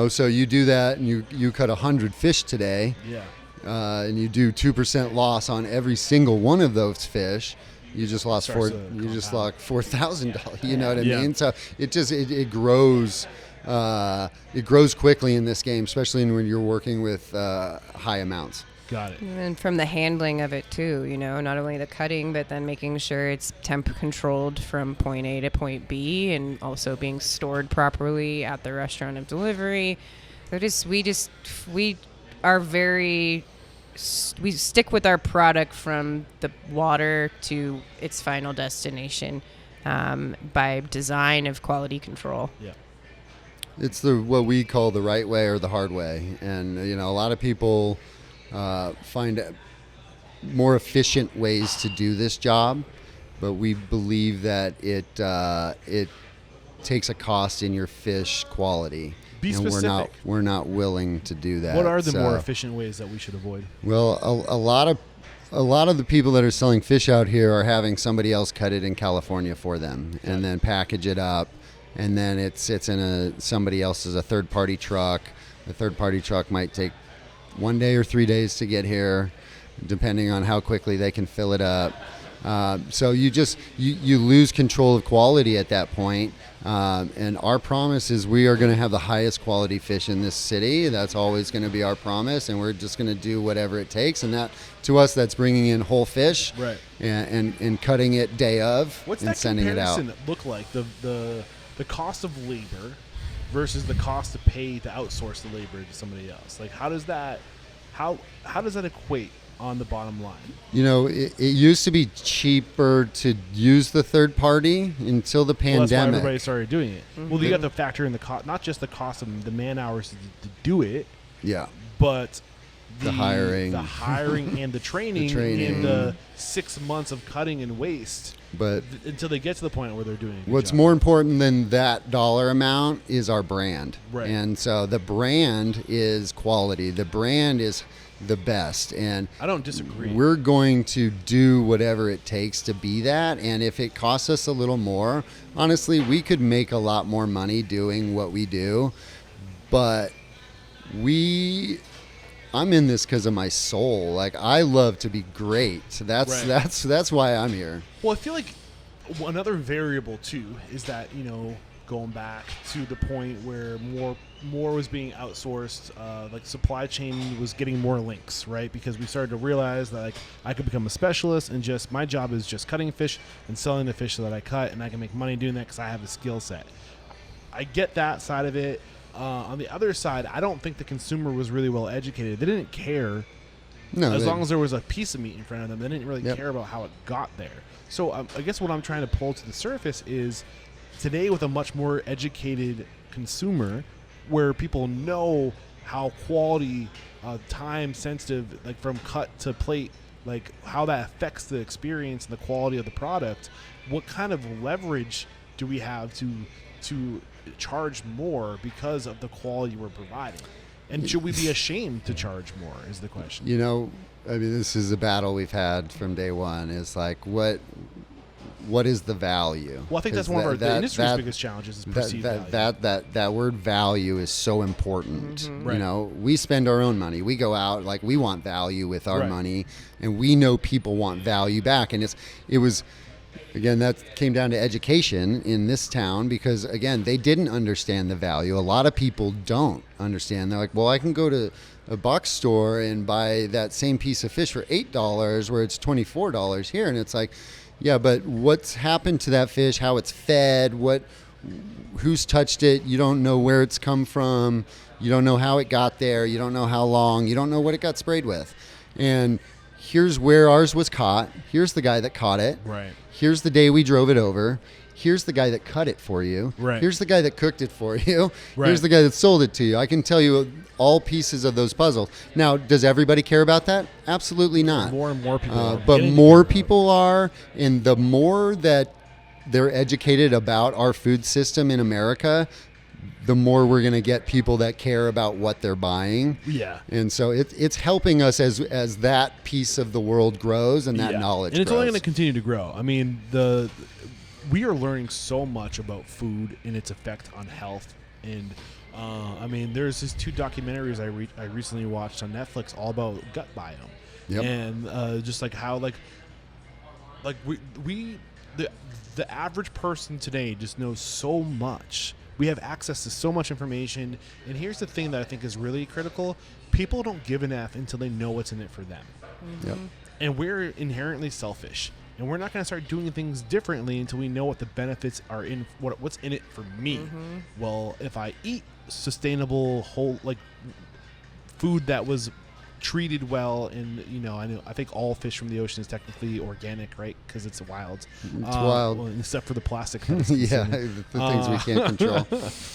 So you do that and you cut 100 fish today. Yeah. And you do 2% loss on every single one of those fish. You just lost $4,000. You know what I mean? So it grows. It grows quickly in this game, especially when you're working with high amounts. Got it. And from the handling of it too, not only the cutting, but then making sure it's temp controlled from point A to point B, and also being stored properly at the restaurant of delivery. So we stick with our product from the water to its final destination by design of quality control. Yeah. It's what we call the right way or the hard way, and a lot of people find more efficient ways to do this job, but we believe that it takes a cost in your fish quality. Be specific. We're not willing to do that. What are the more efficient ways that we should avoid? Well, a lot of the people that are selling fish out here are having somebody else cut it in California for them, and then package it up, and then it sits in somebody else's a third-party truck. The third-party truck might take 1 day or 3 days to get here, depending on how quickly they can fill it up. So you lose control of quality at that point. And our promise is we are going to have the highest quality fish in this city. That's always going to be our promise, and we're just going to do whatever it takes. And that, to us, that's bringing in whole fish, right? And cutting it day of and sending it out. What's that comparison look like? The cost of labor versus the cost to pay to outsource the labor to somebody else. Like, how does that equate on the bottom line? It used to be cheaper to use the third party until the pandemic. That's why everybody started doing it. Mm-hmm. Well, you got to factor in the cost, not just the cost of the man hours to do it, but the hiring and the training and the 6 months of cutting and waste. But until they get to the point where they're doing it. What's more important than that dollar amount is our brand. Right. And so the brand is quality. The brand is the best. And I don't disagree. We're going to do whatever it takes to be that. And if it costs us a little more, honestly, we could make a lot more money doing what we do. But I'm in this because of my soul. Like, I love to be great. That's why I'm here. Well, I feel like another variable too is that going back to the point where more was being outsourced, like supply chain was getting more links, right? Because we started to realize that like I could become a specialist and just my job is just cutting fish and selling the fish that I cut, and I can make money doing that because I have a skill set. I get that side of it. On the other side, I don't think the consumer was really well educated. They didn't care as long as there was a piece of meat in front of them. They didn't really care about how it got there. So I guess what I'm trying to pull to the surface is today with a much more educated consumer where people know how quality, time sensitive, like from cut to plate, like how that affects the experience and the quality of the product. What kind of leverage do we have to charge more because of the quality we're providing? And should we be ashamed to charge more is the question. This is a battle we've had from day one. Is like, what is the value? Well, I think that's one of the industry's biggest challenges is perceived value. That word value is so important. Mm-hmm. Right. We spend our own money. We go out, like, we want value with our money, and we know people want value back. And it was again, that came down to education in this town because, again, they didn't understand the value. A lot of people don't understand. They're like, well, I can go to a box store and buy that same piece of fish for $8 where it's $24 here. And it's like, Yeah, but what's happened to that fish, how it's fed, who's touched it, you don't know where it's come from, you don't know how it got there, you don't know how long, you don't know what it got sprayed with. And here's where ours was caught. Here's the guy that caught it. Right. Here's the day we drove it over. Here's the guy that cut it for you. Right. Here's the guy that cooked it for you. Right. Here's the guy that sold it to you. I can tell you all pieces of those puzzles. Now, does everybody care about that? Absolutely not. More and more people are but getting more to care people are, and the more that they're educated about our food system in America, the more we're going to get people that care about what they're buying. Yeah. And so it's helping us as that piece of the world grows and that knowledge and it's grows. only going to continue to grow. I mean, we are learning so much about food and its effect on health. And I mean, there's these 2 documentaries I recently watched on Netflix all about gut biome. Yep. And just like how the average person today just knows so much. We have access to so much information. And here's the thing that I think is really critical. People don't give an F until they know what's in it for them. Mm-hmm. Yep. And we're inherently selfish. And we're not going to start doing things differently until we know what the benefits are in what's in it for me. Mm-hmm. Well, if I eat sustainable whole food that was treated well, and I think all fish from the ocean is technically organic, right? Because it's wild. It's wild. Well, except for the plastic. Yeah, the things we can't control.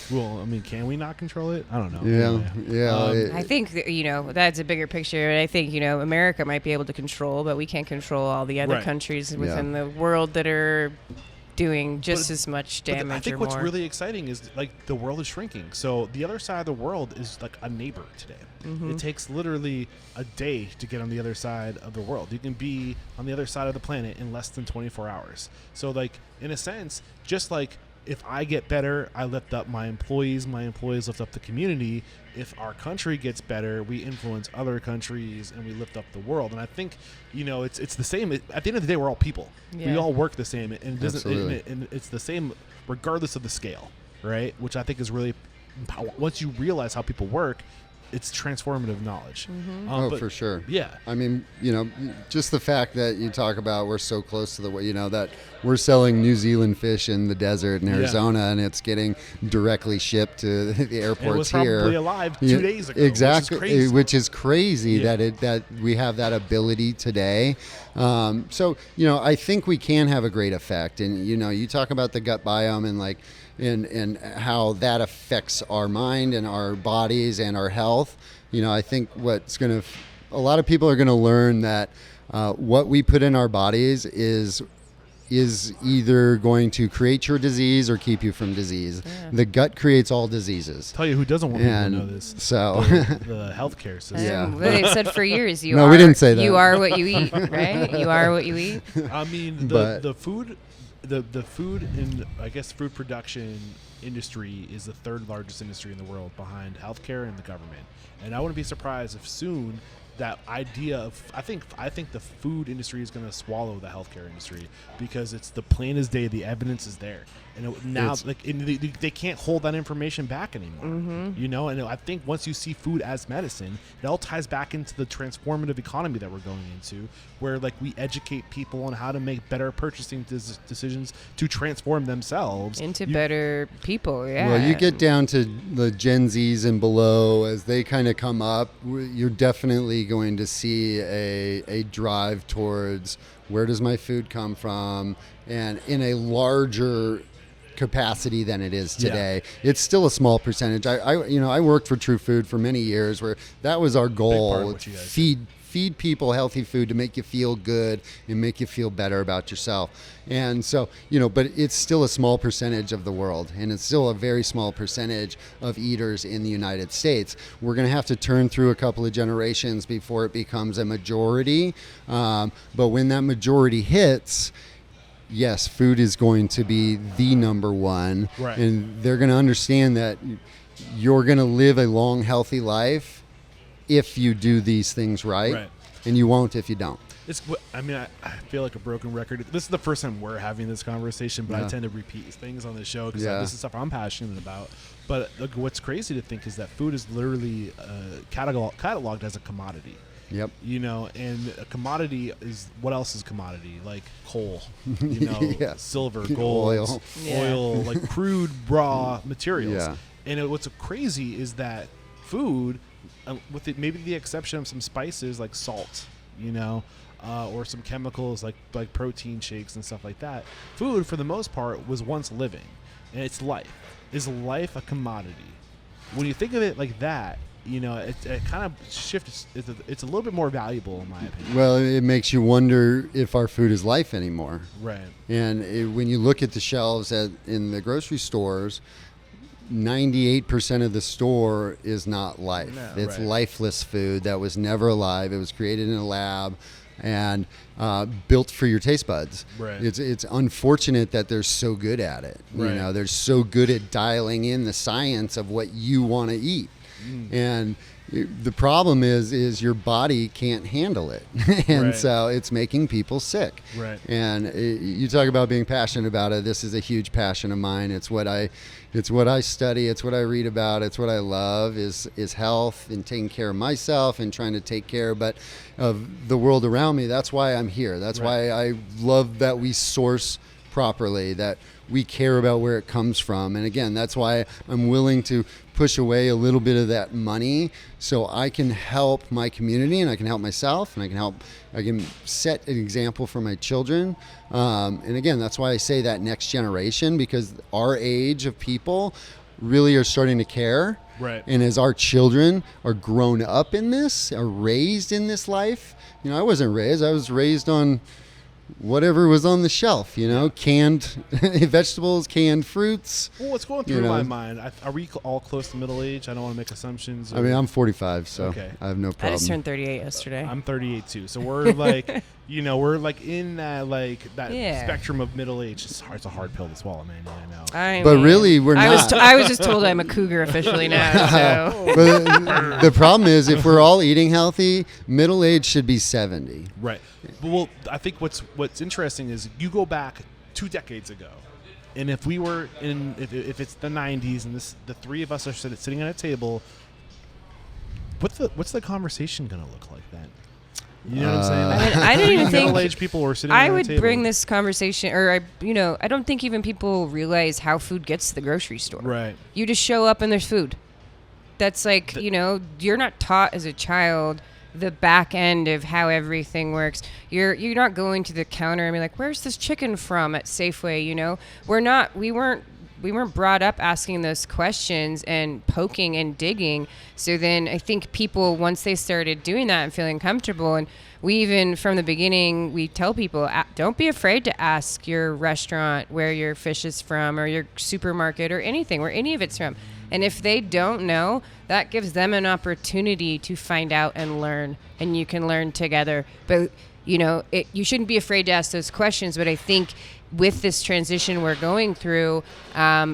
Well, I mean, can we not control it? I don't know. Yeah. I think that, that's a bigger picture. And I think America might be able to control, but we can't control all the other Right. countries within the world that are doing just as much damage I think or what's more. really exciting is the world is shrinking. So the other side of the world is like a neighbor today. Mm-hmm. It takes literally a day to get on the other side of the world. You can be on the other side of the planet in less than 24 hours. So in a sense, just like if I get better, I lift up my employees lift up the community. If our country gets better, we influence other countries and we lift up the world. And I think, it's the same. At the end of the day, we're all people. Yeah. We all work the same, and it doesn't. Absolutely. And it's the same regardless of the scale, right? Which I think is really, once you realize how people work, it's transformative knowledge. Mm-hmm. For sure. Yeah. I mean, just the fact that you talk about we're so close to that we're selling New Zealand fish in the desert in Arizona, and it's getting directly shipped to the airports it was here. probably alive 2 days ago. Exactly, which is crazy that we have that ability today. So I think we can have a great effect, and you talk about the gut biome and how that affects our mind and our bodies and our health. I think a lot of people are going to learn that what we put in our bodies is either going to create your disease or keep you from disease. Yeah. The gut creates all diseases. Tell you who doesn't want people to know this. So the healthcare system. Yeah. Well, they've said for years, we didn't say that. You are what you eat, right? You are what you eat. I mean, the food and I guess food production industry is the 3rd largest industry in the world behind healthcare and the government. And I wouldn't be surprised if soon that idea of I think the food industry is going to swallow the healthcare industry, because it's the plain as day, the evidence is there, and they can't hold that information back anymore. Mm-hmm. And I think once you see food as medicine, it all ties back into the transformative economy that we're going into, where we educate people on how to make better purchasing decisions to transform themselves into better people. Yeah. Well, you get down to the Gen Zs and below, as they kind of come up, you're definitely going to see a drive towards where does my food come from, and in a larger capacity than it is today. Yeah. It's still a small percentage. I worked for True Food for many years, where that was our goal: feed people healthy food to make you feel good and make you feel better about yourself. And so, but it's still a small percentage of the world, and it's still a very small percentage of eaters in the United States. We're going to have to turn through a couple of generations before it becomes a majority. But when that majority hits, yes, food is going to be the number one. Right. And they're going to understand that you're going to live a long, healthy life if you do these things right. And you won't if you don't. I feel like a broken record. This is the first time we're having this conversation, but I tend to repeat things on the show because this is stuff I'm passionate about. But what's crazy to think is that food is literally cataloged as a commodity. Yep. You know, and a commodity is, what else is commodity? Like coal, Yeah. silver, gold, oil, like crude raw materials. Yeah. And what's crazy is that food, with it, maybe the exception of some spices like salt, or some chemicals like protein shakes and stuff like that, food for the most part was once living, and it's life. Is life a commodity? When you think of it like that, it kind of shifts. It's a little bit more valuable, in my opinion. Well, it makes you wonder if our food is life anymore. Right. And when you look at the shelves in the grocery stores, 98% of the store is not life. No, it's right. lifeless food that was never alive. It was created in a lab and built for your taste buds. Right. It's unfortunate that they're so good at it. Right. They're so good at dialing in the science of what you want to eat. And the problem is your body can't handle it. And right. so it's making people sick. Right. And you talk about being passionate about it. This is a huge passion of mine. It's what I study. It's what I read about. It's what I love is health and taking care of myself and trying to take care of the world around me. That's why I'm here. That's right. why I love that we source properly, that we care about where it comes from. And again, that's why I'm willing to push away a little bit of that money so I can help my community and I can help myself and I can set an example for my children. And again, that's why I say that next generation, because our age of people really are starting to care. Right. And as our children are grown up in this, are raised in this life, I wasn't raised. I was raised on whatever was on the shelf, canned vegetables, canned fruits. Well, what's going through my mind? Are we all close to middle age? I don't want to make assumptions. I mean, I'm 45, so okay. I have no problem. I just turned 38 yesterday. I'm 38 too, so we're like, we're like in that Yeah. spectrum of middle age. It's a hard pill to swallow, man. I know. But really, we're not. I was just told I'm a cougar officially now. So. But the problem is, if we're all eating healthy, middle age should be 70. Right. Well, I think what's interesting is you go back 2 decades ago, and if we were if it's the 90s and the three of us are sitting at a table, what's the conversation gonna look like then? You know what I'm saying? I mean, I don't even think middle-aged people were sitting. I at a would table. bring this conversation, or I don't think even people realize how food gets to the grocery store. Right. You just show up and there's food. That's like, you're not taught as a child the back end of how everything works. You're not going to the counter and be like, where's this chicken from at Safeway? We weren't brought up asking those questions and poking and digging. So then I think people, once they started doing that and feeling comfortable, and we even from the beginning, we tell people, don't be afraid to ask your restaurant where your fish is from, or your supermarket, or anything, where any of it's from. And if they don't know, that gives them an opportunity to find out and learn, and you can learn together. But, you shouldn't be afraid to ask those questions. But I think with this transition we're going through,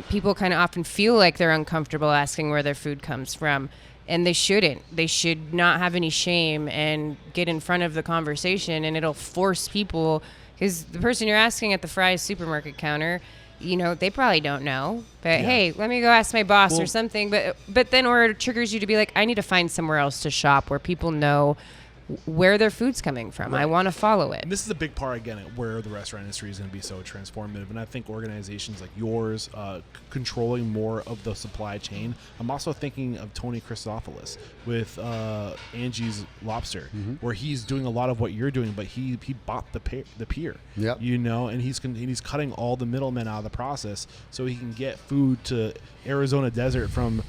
people kind of often feel like they're uncomfortable asking where their food comes from. And they shouldn't. They should not have any shame and get in front of the conversation, and it'll force people, because the person you're asking at the Fry's supermarket counter, they probably don't know. But hey, let me go ask my boss or something. But then, or it triggers you to be like, I need to find somewhere else to shop where people know where their food's coming from. Right. I want to follow it. And this is a big part, again, where the restaurant industry is going to be so transformative. And I think organizations like yours, controlling more of the supply chain. I'm also thinking of Tony Christopoulos with Angie's Lobster, where he's doing a lot of what you're doing, but he bought the pier. Yep. And he's cutting all the middlemen out of the process so he can get food to Arizona desert from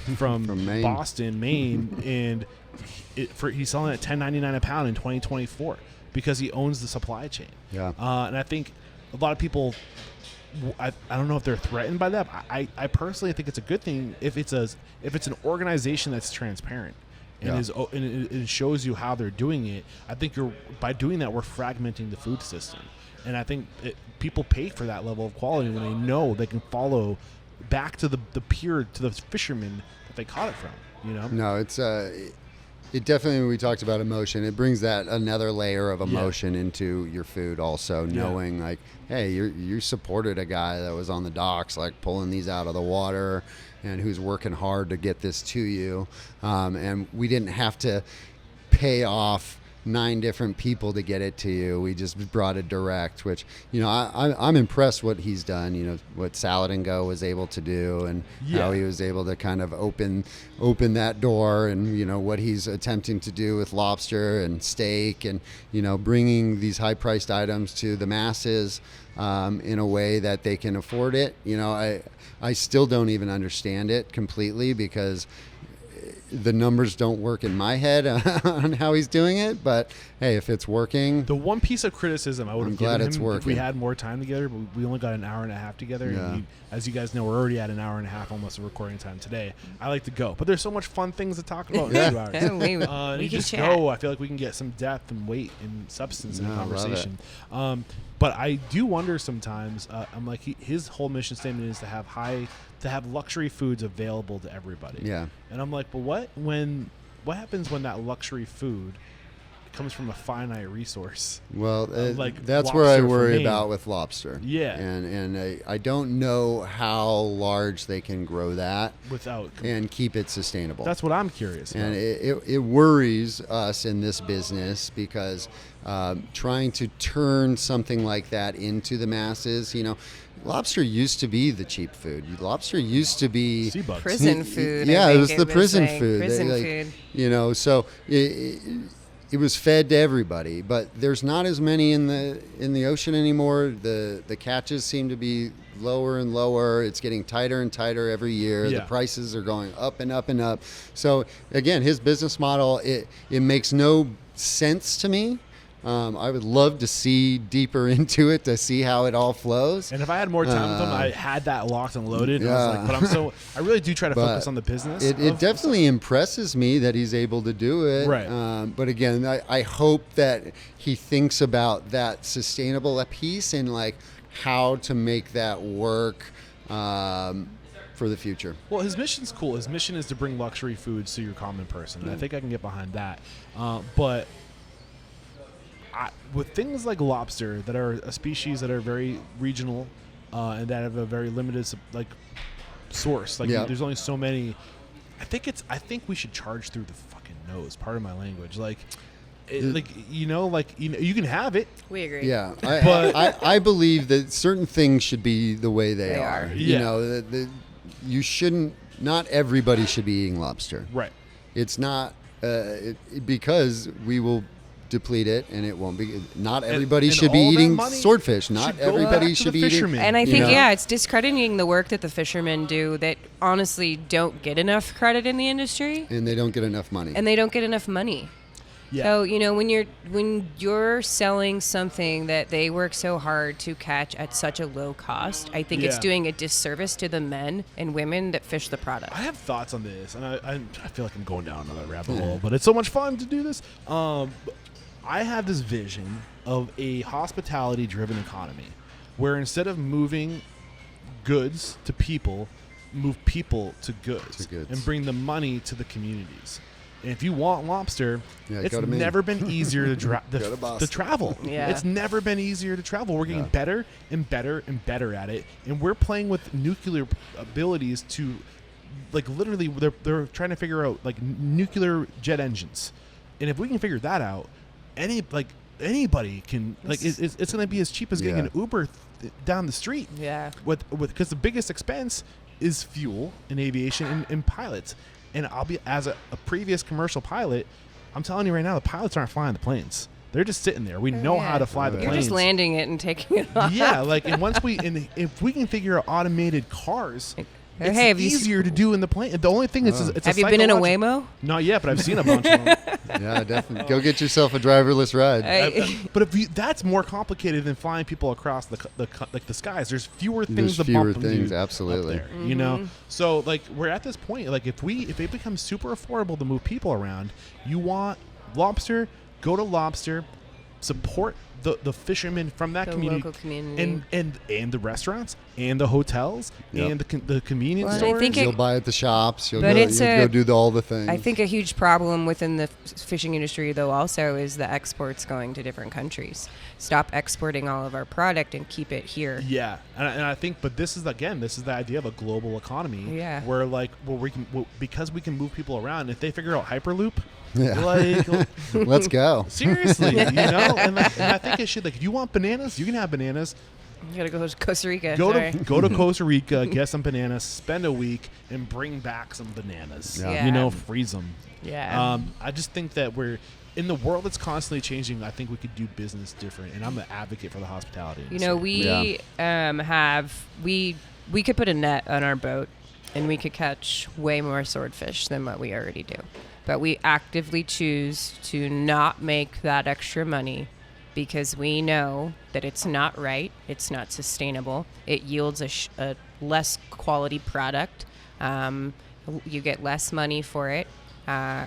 Maine. Boston, Maine, and he's selling it at $10.99 a pound in 2024 because he owns the supply chain. Yeah. And I think a lot of people, I don't know if they're threatened by that. But I personally think it's a good thing if it's an organization that's transparent and it shows you how they're doing it. I think by doing that, we're fragmenting the food system, and I think people pay for that level of quality when they know they can follow back to the pier, to the fishermen that they caught it from. No, it's it definitely, when we talked about emotion, it brings that another layer of emotion into your food also, knowing like, hey, you supported a guy that was on the docks, like pulling these out of the water and who's working hard to get this to you. And we didn't have to pay off 9 different people to get it to you. We just brought it direct, which, I'm impressed what he's done, what Salad and Go was able to do, and how he was able to kind of open that door, and, what he's attempting to do with lobster and steak, and, bringing these high priced items to the masses in a way that they can afford it. I still don't even understand it completely, because the numbers don't work in my head on how he's doing it, but hey, if it's working. The one piece of criticism I would have given him working. if we had more time together, but we only got an hour and a half together. Yeah. And as you guys know, we're already at an hour and a half almost of recording time today. I like to go, but there's so much fun things to talk about in 2 hours. we you can just chat. go. I feel like we can get some depth and weight and substance in the conversation. But I do wonder sometimes. I'm like, his whole mission statement is to have luxury foods available to everybody. Yeah. And I'm like, but what happens when that luxury food comes from a finite resource? Well, like that's where I lobster for worry Maine. about with lobster. Yeah. And I don't know how large they can grow that Without and keep it sustainable. That's what I'm curious about. And it worries us in this business, because trying to turn something like that into the masses, lobster used to be the cheap food. Lobster used to be Sea bugs. Prison food. Yeah, I it think was the prison like food. Prison They, food. So it was fed to everybody. But there's not as many in the ocean anymore. The catches seem to be lower and lower. It's getting tighter and tighter every year. Yeah. The prices are going up and up and up. So again, his business model, it makes no sense to me. I would love to see deeper into it to see how it all flows. And if I had more time with him, I had that locked and loaded. And I was like, but I really do try to focus on the business. It definitely impresses me that he's able to do it. Right. But again, I hope that he thinks about that sustainable piece and like how to make that work for the future. Well, his mission's cool. His mission is to bring luxury foods to your common person. And I think I can get behind that. But with things like lobster, that are a species that are very regional and that have a very limited source, there's only so many. I think we should charge through the fucking nose. Pardon my language. You can have it. We agree. Yeah, But- I believe that certain things should be the way they are. Yeah. You shouldn't. Not everybody should be eating lobster. Right. It's not because we will deplete it, and it won't be. Not everybody and should be all that eating money swordfish. Not should go everybody back to should the be eating. fishermen. And I think, You know? it's discrediting the work that the fishermen do that honestly don't get enough credit in the industry, And they don't get enough money. and they don't get enough money. Yeah. So, when you're selling something that they work so hard to catch at such a low cost, I think it's Yeah. doing a disservice to the men and women that fish the product. I have thoughts on this, and I feel like I'm going down another rabbit hole, but it's so much fun to do this. I have this vision of a hospitality-driven economy, where instead of moving goods to people, move people to goods. And bring the money to the communities. And if you want lobster, it's go to Maine. never been easier to Go to Boston. travel. Yeah. It's never been easier to travel. We're getting better and better and better at it, and we're playing with nuclear abilities to, literally, they're trying to figure out nuclear jet engines, and if we can figure that out, anybody can it's going to be as cheap as getting an Uber down the street. Yeah. Because the biggest expense is fuel in aviation and pilots. And I'll be, as a previous commercial pilot, I'm telling you right now, the pilots aren't flying the planes. They're just sitting there. We know how to fly the You're planes. just landing it and taking it off. Yeah, if we can figure out automated cars, it's Hey, have you easier to do in the plane. The only thing is, it's Have you been in a Waymo? Not yet, but I've seen a bunch of them. Yeah, definitely. Go get yourself a driverless ride. But that's more complicated than flying people across the skies. There's fewer things There's to fewer bump things, into absolutely. up there, So we're at this point. If it becomes super affordable to move people around, you want lobster, go to lobster, support the fishermen from that The community, local community. and the restaurants and the hotels and the convenience Well, I stores. think You'll buy at the shops. You'll But go do all the things. I think a huge problem within the fishing industry, though, also is the exports going to different countries. Stop exporting all of our product and keep it here. Yeah, and I think, but this is the idea of a global economy. Yeah. Where we can because we can move people around. If they figure out Hyperloop, Yeah. Like, Let's go. seriously, and I think it should, like, if you want bananas, you can have bananas. You gotta go to Costa Rica. Go Sorry. to Costa Rica, get some bananas, spend a week, and bring back some bananas. Yeah. Freeze them. Yeah. I just think that we're in the world that's constantly changing. I think we could do business different, and I'm an advocate for the hospitality industry. We could put a net on our boat, and we could catch way more swordfish than what we already do. But we actively choose to not make that extra money because we know that it's not right, it's not sustainable, it yields a less quality product, you get less money for it.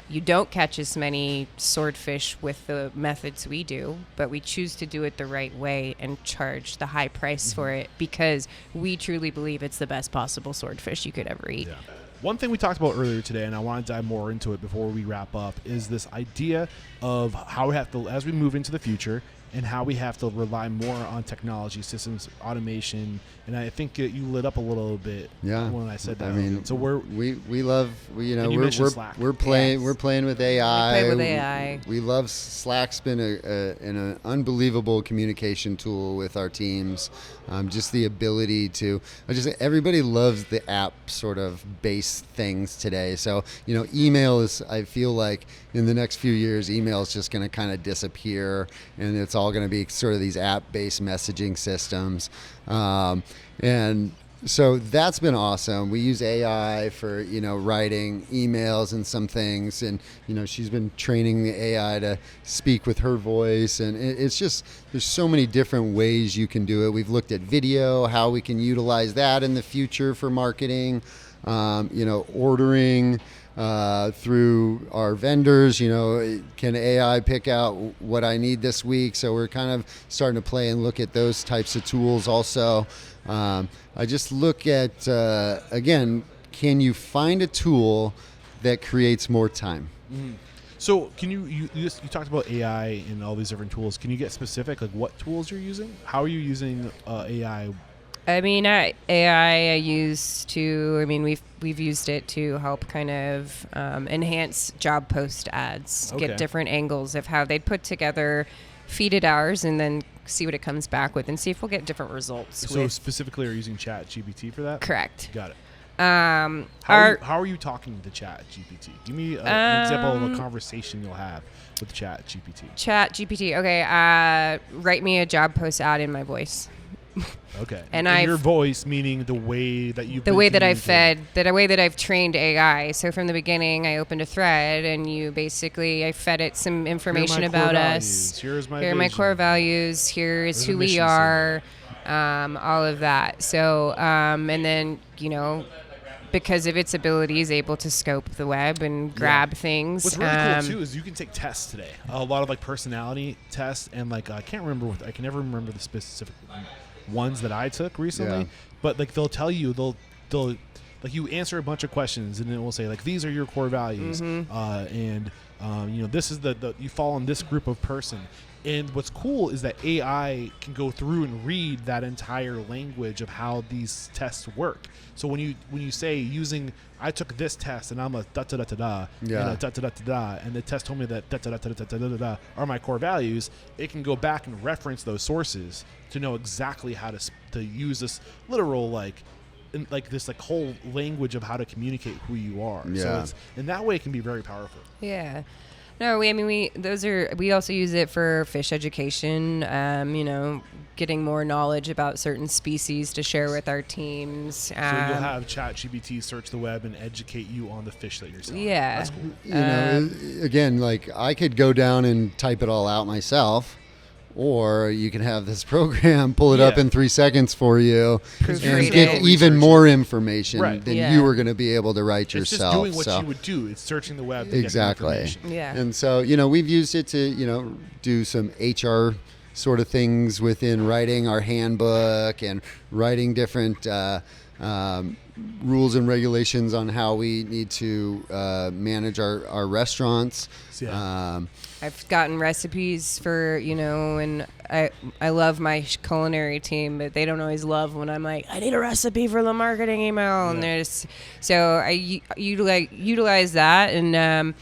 You don't catch as many swordfish with the methods we do, but we choose to do it the right way and charge the high price for it because we truly believe it's the best possible swordfish you could ever eat. Yeah. One thing we talked about earlier today, and I want to dive more into it before we wrap up, is this idea of how we have to, as we move into the future, and how we have to rely more on technology, systems, automation. And I think you lit up a little bit when I said that. I mean, so we love we're playing with AI. We play with AI. We love Slack's been an unbelievable communication tool with our teams. Just the ability to everybody loves the app sort of base things today. So email is, I feel like in the next few years, email is just going to kind of disappear, and it's all going to be sort of these app-based messaging systems. And so that's been awesome. We use AI for, writing emails and some things. And, she's been training the AI to speak with her voice. And it's just, there's so many different ways you can do it. We've looked at video, how we can utilize that in the future for marketing, ordering through our vendors. Can AI pick out what I need this week? So we're kind of starting to play and look at those types of tools also. I just look at, again, can you find a tool that creates more time? Mm-hmm. So can you talked about AI and all these different tools. Can you get specific, like what tools you're using? How are you using AI? I mean, we've used it to help kind of enhance job post ads, get different angles of how they'd put together, feed it ours, and then see what it comes back with and see if we'll get different results. So specifically, are you using Chat GPT for that? Correct. Got it. How are you talking to Chat GPT? Give me an example of a conversation you'll have with Chat GPT. Chat GPT. Okay. Write me a job post ad in my voice. Okay. And your voice, meaning the way that you. The way that I've trained AI. So from the beginning, I opened a thread, and I fed it some information about us. Here are my core values. Here's who we are. All of that. So and then because of its abilities, able to scope the web and grab things. What's really cool too is you can take tests today. A lot of like personality tests, and I can never remember the specific ones that I took recently. But like they'll tell you they'll like you answer a bunch of questions, and it will say like these are your core values, and this is the you fall in this group of person. And what's cool is that AI can go through and read that entire language of how these tests work. So when you say I took this test and I'm a da da da da da, and a da da da da da, and the test told me that da da da da da da da da are my core values, it can go back and reference those sources to know exactly how to use this literal this whole language of how to communicate who you are. So in that way, it can be very powerful. Yeah. No, we also use it for fish education, getting more knowledge about certain species to share with our teams. So you'll have ChatGPT search the web and educate you on the fish that you're selling. Yeah. That's cool. Again, I could go down and type it all out myself, or you can have this program pull it up in 3 seconds for you and get even more information than you were going to be able to write yourself. It's just doing what you would do. It's searching the web to get information. Yeah. And so, we've used it to, do some HR sort of things within writing our handbook and writing different rules and regulations on how we need to manage our restaurants. I've gotten recipes for, and I love my culinary team, but they don't always love when I'm like, I need a recipe for the marketing email. And so I utilize that. And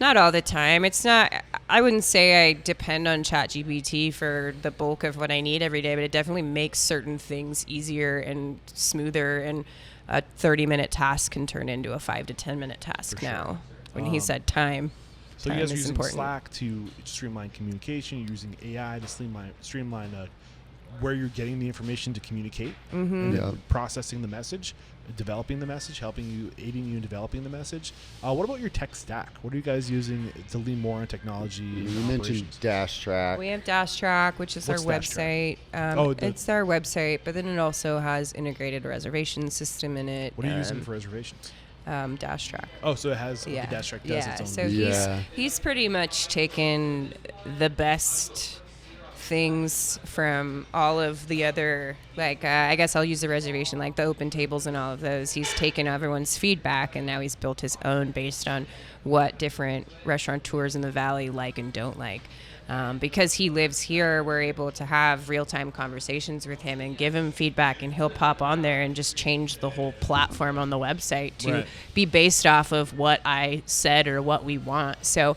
Not all the time. It's not, I wouldn't say I depend on ChatGPT for the bulk of what I need every day, but it definitely makes certain things easier and smoother. And a 30-minute task can turn into a 5 to 10-minute task now. When he said time. So time you guys are is using important. Slack to streamline communication. You're using AI to streamline where you're getting the information to communicate, and processing the message, developing the message, aiding you in developing the message. What about your tech stack? What are you guys using to lean more on technology? You and mentioned operations? Dash Track. We have Dash Track, which is What's our Dash Track? website. It's our website, but then it also has integrated reservation system in it. What are you using for reservations? Dash Track. Oh, so it has the Dash Track does its own. So he's pretty much taken the best things from all of the other, like I guess I'll use the reservation, like the open tables and all of those. He's taken everyone's feedback and now he's built his own based on what different restaurateurs in the valley like and don't like. Because he lives here, we're able to have real-time conversations with him and give him feedback, and he'll pop on there and just change the whole platform on the website to be based off of what I said or what we want. So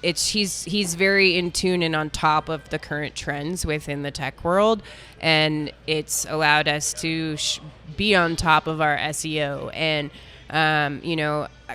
he's very in tune and on top of the current trends within the tech world, and it's allowed us to be on top of our SEO and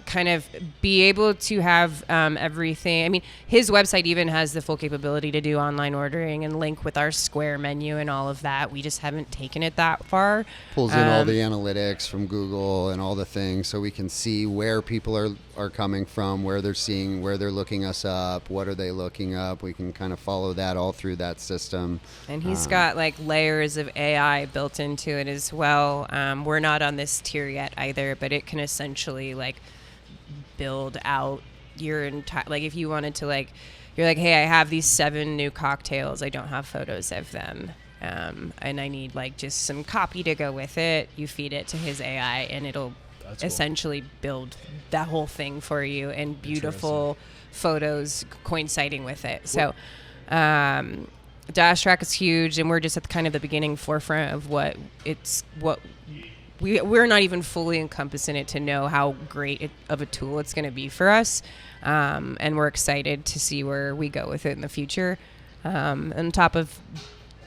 kind of be able to have everything. I mean, his website even has the full capability to do online ordering and link with our Square menu and all of that. We just haven't taken it that far. Pulls in all the analytics from Google and all the things, so we can see where people are coming from, where they're looking us up, what are they looking up. We can kind of follow that all through that system. And he's got like layers of AI built into it as well. We're not on this tier yet either, but it can essentially like build out your entire, like if you wanted to, like, you're like, hey, I have these 7 new cocktails, I don't have photos of them, and I need like just some copy to go with it. You feed it to his AI and it'll essentially build that whole thing for you, and beautiful photos coinciding with it. So Dash Track is huge, and we're just at kind of the beginning forefront of what we're not even fully encompassing it to know how great of a tool it's going to be for us. And we're excited to see where we go with it in the future. On top of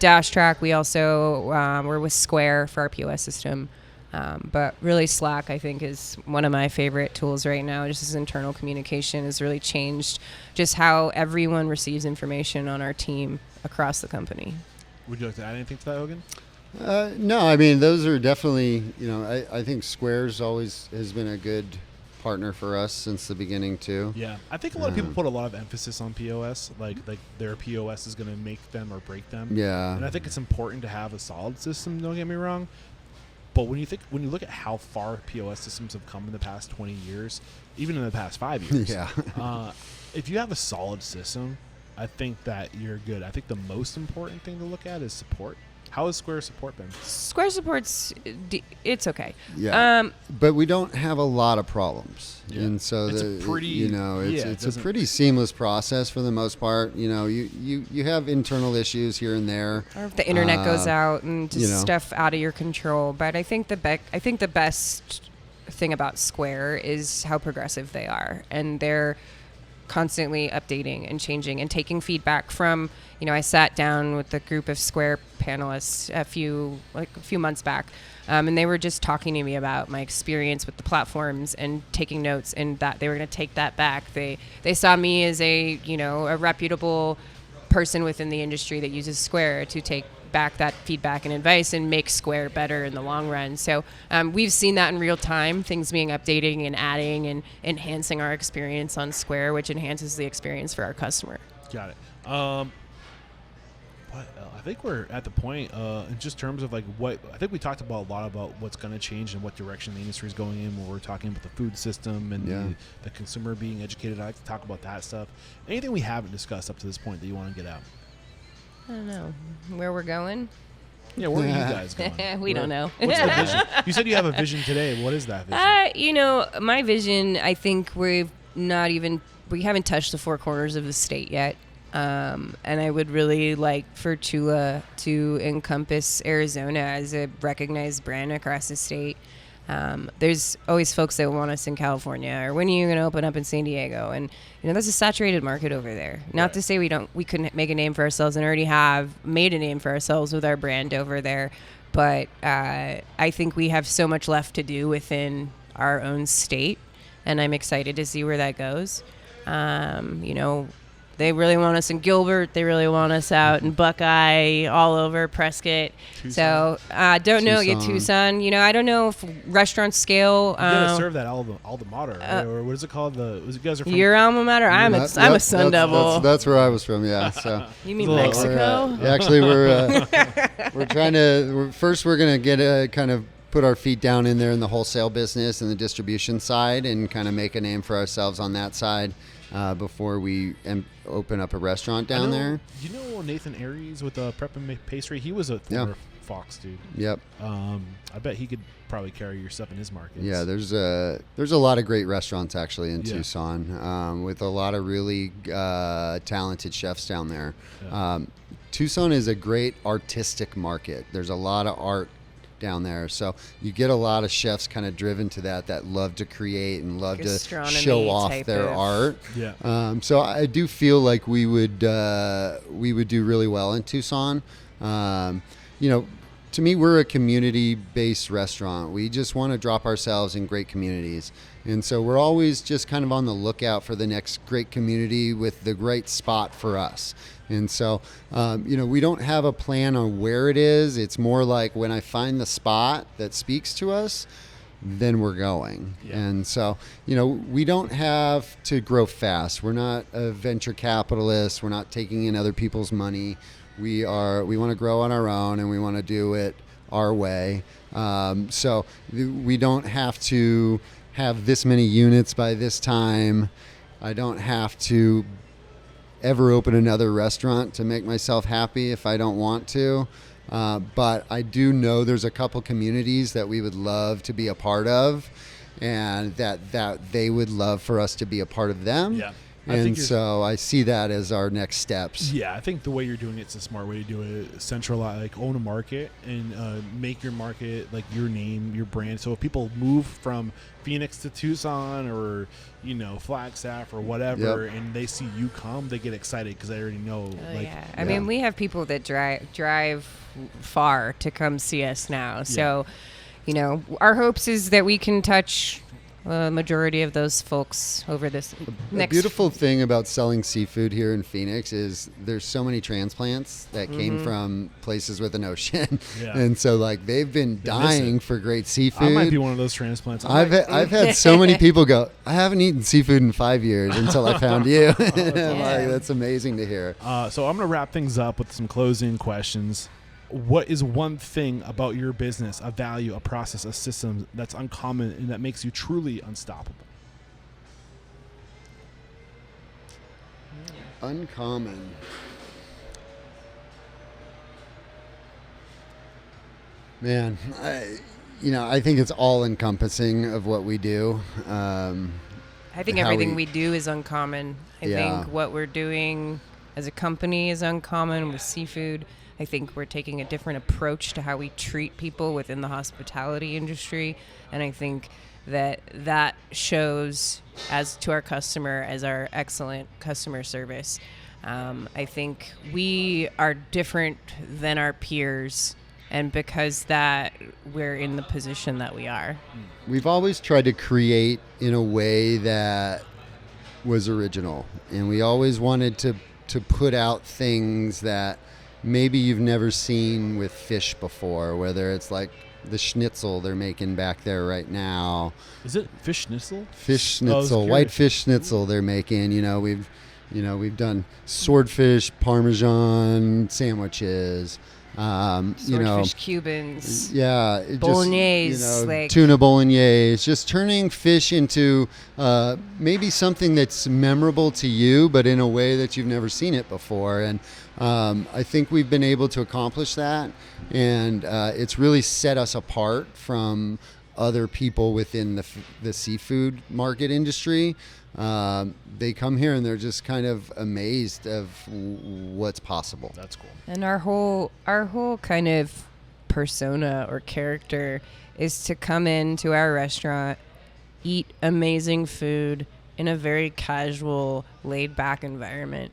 Dash Track, we also, we're with Square for our POS system. But really Slack, I think, is one of my favorite tools right now. Just as internal communication has really changed just how everyone receives information on our team across the company. Would you like to add anything to that, Hogan? No, I mean, those are definitely, I think Square's always has been a good partner for us since the beginning too. Yeah, I think a lot of people put a lot of emphasis on POS, like their POS is going to make them or break them. Yeah. And I think it's important to have a solid system, don't get me wrong. But when you look at how far POS systems have come in the past 20 years, even in the past 5 years, if you have a solid system, I think that you're good. I think the most important thing to look at is support. How has Square support been? Square support's, it's okay. Yeah. But we don't have a lot of problems. Yeah. And so it's a pretty seamless process for the most part. You have internal issues here and there. Or if the internet goes out and just stuff out of your control. But I think the best thing about Square is how progressive they are, and they're constantly updating and changing and taking feedback from, I sat down with a group of Square panelists a few months back, and they were just talking to me about my experience with the platforms and taking notes, and that they were going to take that back. They saw me as a reputable person within the industry that uses Square to take back that feedback and advice and make Square better in the long run. So we've seen that in real time, things being updating and adding and enhancing our experience on Square, which enhances the experience for our customer. Got it. I think we're at the point in just terms of like what I think we talked about a lot about what's going to change and what direction the industry is going in when we're talking about the food system and the consumer being educated. I like to talk about that stuff. Anything we haven't discussed up to this point that you want to get out? I don't know where we're going. Yeah, where are you guys going? We don't know. What's the vision? You said you have a vision today. What is that vision? My vision, I think we haven't touched the 4 corners of the state yet. And I would really like for Chula to encompass Arizona as a recognized brand across the state. There's always folks that want us in California, or when are you going to open up in San Diego? And there's a saturated market over there. Not to say we couldn't make a name for ourselves, and already have made a name for ourselves with our brand over there. But I think we have so much left to do within our own state, and I'm excited to see where that goes. They really want us in Gilbert. They really want us out in Buckeye, all over Prescott. Tucson. So don't know yet. Tucson. I don't know if restaurants scale. You gotta serve that alma mater, right? Or what is it called? You guys are from your alma mater. I'm a Sun Devil. That's where I was from. Yeah. So you mean Mexico? Actually, we're trying to. We're gonna get a kind of put our feet down in there in the wholesale business and the distribution side, and kind of make a name for ourselves on that side. Before we open up a restaurant down there. You know Nathan Aries with Prep and Pastry? He was a former Fox dude. Yep. I bet he could probably carry your stuff in his markets. Yeah, there's a lot of great restaurants actually in Tucson, with a lot of really talented chefs down there. Yeah. Tucson is a great artistic market. There's a lot of art down there, so you get a lot of chefs kind of driven to that love to create and love to show off their art. Yeah. So I do feel like we would do really well in Tucson. To me, we're a community-based restaurant. We just want to drop ourselves in great communities, and so we're always just kind of on the lookout for the next great community with the right spot for us. And so, we don't have a plan on where it is. It's more like when I find the spot that speaks to us, then we're going. Yeah. And so, we don't have to grow fast. We're not a venture capitalist. We're not taking in other people's money. We want to grow on our own, and we want to do it our way. So we don't have to have this many units by this time. I don't have to ever open another restaurant to make myself happy if I don't want to. But I do know there's a couple communities that we would love to be a part of, and that they would love for us to be a part of them. Yeah. And so I see that as our next steps. Yeah, I think the way you're doing it's a smart way to do it. Centralize, like own a market and make your market like your name, your brand. So if people move from Phoenix to Tucson or Flagstaff or whatever, and they see you come, they get excited because they already know. I mean, we have people that drive far to come see us now. So, our hopes is that we can touch majority of those folks over this next. The beautiful thing about selling seafood here in Phoenix is there's so many transplants that came from places with an ocean, and so they've been dying for great seafood. I might be one of those transplants. I've had so many people go, I haven't eaten seafood in 5 years until I found you. That's amazing to hear. So I'm going to wrap things up with some closing questions. What is one thing about your business, a value, a process, a system that's uncommon and that makes you truly unstoppable? Uncommon. Man, I think it's all encompassing of what we do. I think everything we do is uncommon. I think what we're doing as a company is uncommon with seafood. I think we're taking a different approach to how we treat people within the hospitality industry. And I think that shows as to our customer as our excellent customer service. I think we are different than our peers. And because that, we're in the position that we are. We've always tried to create in a way that was original. And we always wanted to put out things that maybe you've never seen with fish before, whether it's like the schnitzel they're making back there right now. Is it fish schnitzel? Fish schnitzel, white fish schnitzel they're making. We've done swordfish Parmesan sandwiches. Swordfish Cubans. Yeah. Bolognese. Tuna bolognese. Just turning fish into maybe something that's memorable to you, but in a way that you've never seen it before. And I think we've been able to accomplish that. And it's really set us apart from other people within the seafood market industry. They come here and they're just kind of amazed of what's possible. That's cool. And our whole kind of persona or character is to come into our restaurant, eat amazing food in a very casual, laid-back environment.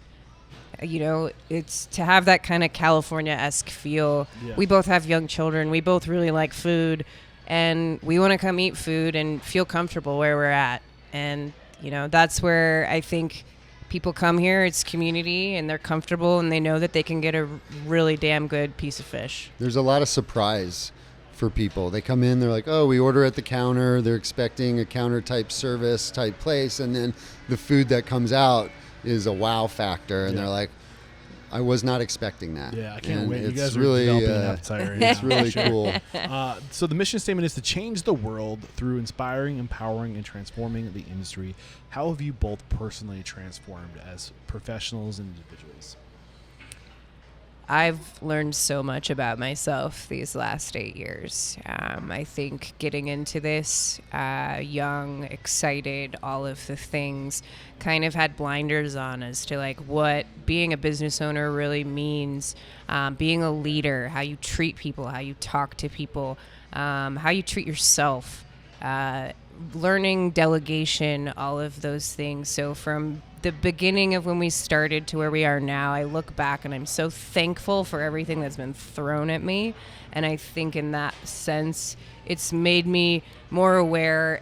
You know, it's to have that kind of California-esque feel. Yeah. We both have young children. We both really like food, and we want to come eat food and feel comfortable where we're at. And, you know, that's where I think people come here. It's community, and they're comfortable, and they know that they can get a really damn good piece of fish. There's a lot of surprise for people. They come in, they're like, oh, we order at the counter. They're expecting a counter type service type place. And then the food that comes out is a wow factor. And they're like, I was not expecting that. Yeah, I can't wait. You It's guys really, are developing an appetite right now. it's really cool. So the mission statement is to change the world through inspiring, empowering, and transforming the industry. How have you both personally transformed as professionals and individuals? I've learned so much about myself these last 8 years. I think getting into this, young, excited, all of the things, kind of had blinders on as to like what being a business owner really means, being a leader, how you treat people, how you talk to people, how you treat yourself, learning delegation, all of those things. So from the beginning of when we started to where we are now, I look back and I'm so thankful for everything that's been thrown at me. And I think in that sense, it's made me more aware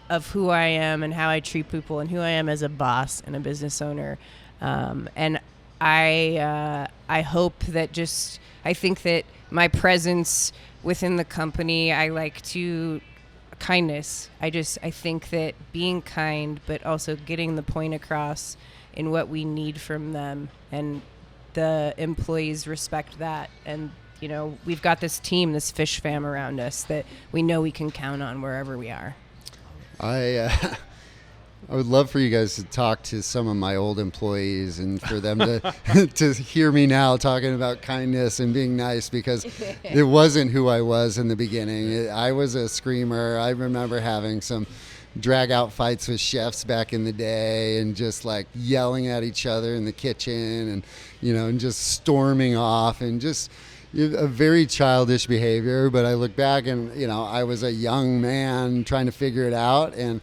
of who I am and how I treat people and who I am as a boss and a business owner. And I hope that I think that my presence within the company, I like to kindness. I think that being kind, but also getting the point across in what we need from them, and the employees respect that. And, you know, we've got this team, this fish fam around us that we know we can count on wherever we are. I would love for you guys to talk to some of my old employees and for them to to hear me now talking about kindness and being nice, because it wasn't who I was in the beginning. I was a screamer. I remember having some drag out fights with chefs back in the day and just like yelling at each other in the kitchen and, you know, and just storming off and just a very childish behavior. But I look back and, you know, I was a young man trying to figure it out, and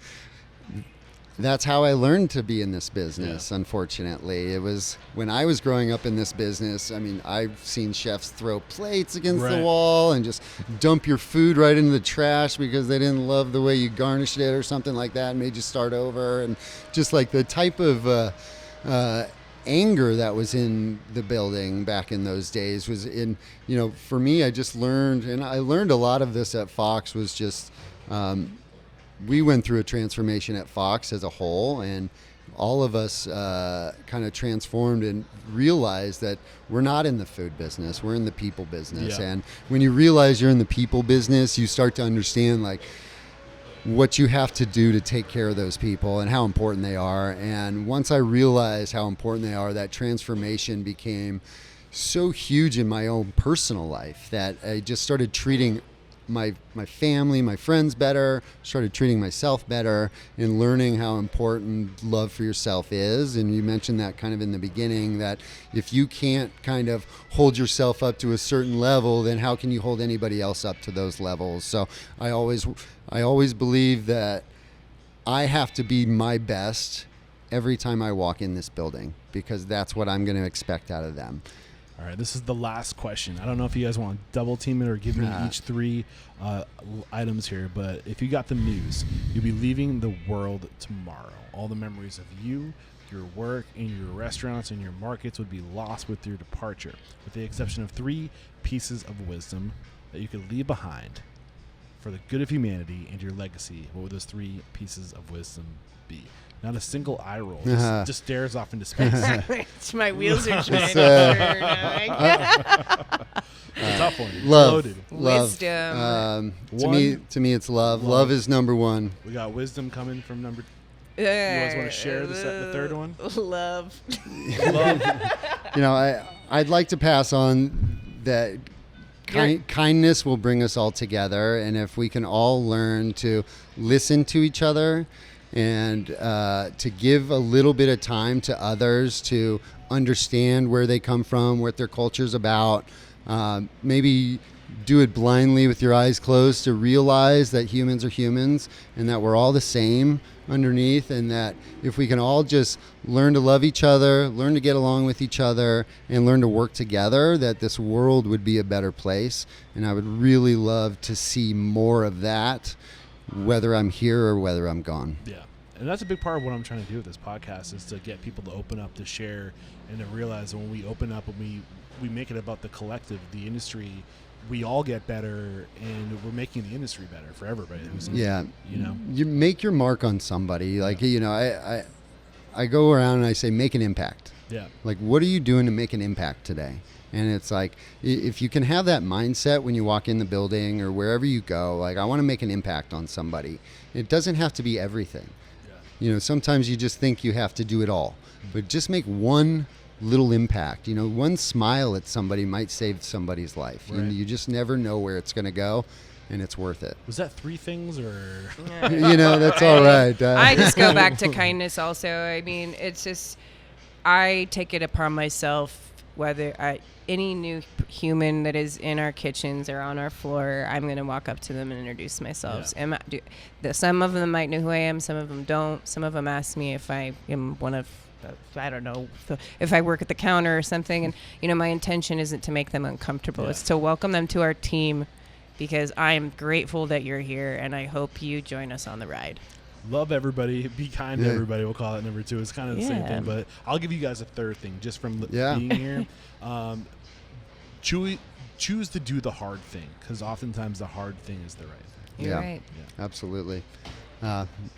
that's how I learned to be in this business. Yeah. Unfortunately, it was when I was growing up in this business. I mean, I've seen chefs throw plates against the wall and just dump your food right into the trash because they didn't love the way you garnished it or something like that and made you start over. And just like the type of anger that was in the building back in those days was in, you know, for me, I just learned, and I learned a lot of this at Fox, was just, we went through a transformation at Fox as a whole, and all of us kind of transformed and realized that we're not in the food business, we're in the people business. Yeah. And when you realize you're in the people business, you start to understand like what you have to do to take care of those people and how important they are. And once I realized how important they are, that transformation became so huge in my own personal life that I just started treating my family, my friends better, started treating myself better, and learning how important love for yourself is. And you mentioned that kind of in the beginning, that if you can't kind of hold yourself up to a certain level, then how can you hold anybody else up to those levels? So I always believe that I have to be my best every time I walk in this building, because that's what I'm going to expect out of them. All right, this is the last question. I don't know if you guys want to double team it or give me each three items here, but if you got the news, you'll be leaving the world tomorrow. All the memories of you, your work, and your restaurants and your markets would be lost with your departure, with the exception of 3 pieces of wisdom that you could leave behind for the good of humanity and your legacy. What would those 3 pieces of wisdom be? Not a single eye roll. Just stares off into space. My wheels are trying to turn. A tough one. Love. Loaded. Wisdom. To me, it's love. Love is number one. We got wisdom coming from number. You guys want to share the third one? Love. Love. You know, I'd like to pass on that kindness will bring us all together, and if we can all learn to listen to each other and to give a little bit of time to others to understand where they come from, what their culture's about, maybe do it blindly with your eyes closed, to realize that humans are humans and that we're all the same underneath, and that if we can all just learn to love each other, learn to get along with each other, and learn to work together, that this world would be a better place. And I would really love to see more of that, whether I'm here or whether I'm gone. Yeah. And that's a big part of what I'm trying to do with this podcast, is to get people to open up, to share, and to realize that when we open up and we make it about the collective, the industry, we all get better, and we're making the industry better for everybody who's in it, you know. You make your mark on somebody. Like, you know, I go around and I say, make an impact. Yeah. Like, what are you doing to make an impact today? And it's like, if you can have that mindset when you walk in the building or wherever you go, like, I want to make an impact on somebody. It doesn't have to be everything. You know, sometimes you just think you have to do it all, but just make one little impact. You know, one smile at somebody might save somebody's life. Right. You just never know where it's going to go, and it's worth it. Was that 3 things or? You know, that's all right. I just go back to kindness also. I mean, it's just, I take it upon myself, whether any new human that is in our kitchens or on our floor, I'm going to walk up to them and introduce myself. Yeah. Some of them might know who I am, some of them don't. Some of them ask me if I am one of, I don't know, if I work at the counter or something. And, you know, my intention isn't to make them uncomfortable. Yeah. It's to welcome them to our team, because I'm grateful that you're here, and I hope you join us on the ride. Love everybody. Be kind to everybody. We'll call it number 2. It's kind of the same thing, but I'll give you guys a third thing just from being here. Choose to do the hard thing, because oftentimes the hard thing is the right thing. You're right. Yeah. Absolutely.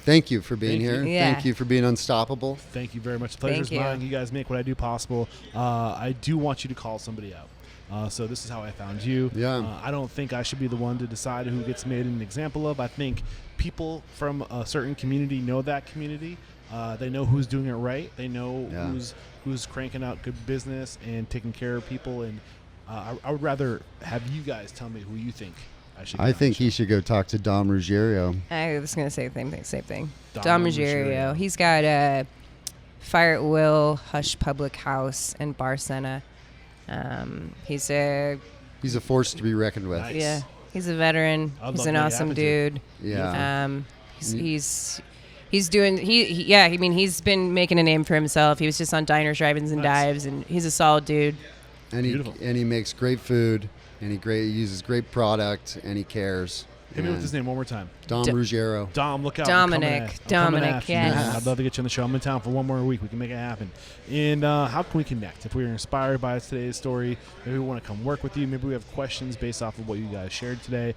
Thank you for being here. Yeah. Thank you for being unstoppable. Thank you very much. The pleasure's Thank you. mine. You guys make what I do possible. I do want you to call somebody out. So this is how I found you. Yeah. I don't think I should be the one to decide who gets made an example of. I think people from a certain community know that community. They know who's doing it right. They know who's cranking out good business and taking care of people. And I would rather have you guys tell me who you think I should. I think he should go talk to Dom Ruggiero. I was going to say the same thing. Dom Dom Ruggiero. Ruggiero. He's got a Fire at Will, Hush Public House, and Bar Senna. He's a force to be reckoned with. Nice. he's a veteran. I'd He's love an to awesome have it. dude. Yeah. He's doing I mean, he's been making a name for himself. He was just on Diners, Drive-Ins, and Dives, and he's a solid dude. And he makes great food, and he uses great product, and he cares. Hit me with his name one more time. Dom Ruggiero. Dom, look out. Dominic, I'm coming at you, man. yes. I'd love to get you on the show. I'm in town for one more week. We can make it happen. And how can we connect? If we were inspired by today's story, maybe we want to come work with you. Maybe we have questions based off of what you guys shared today.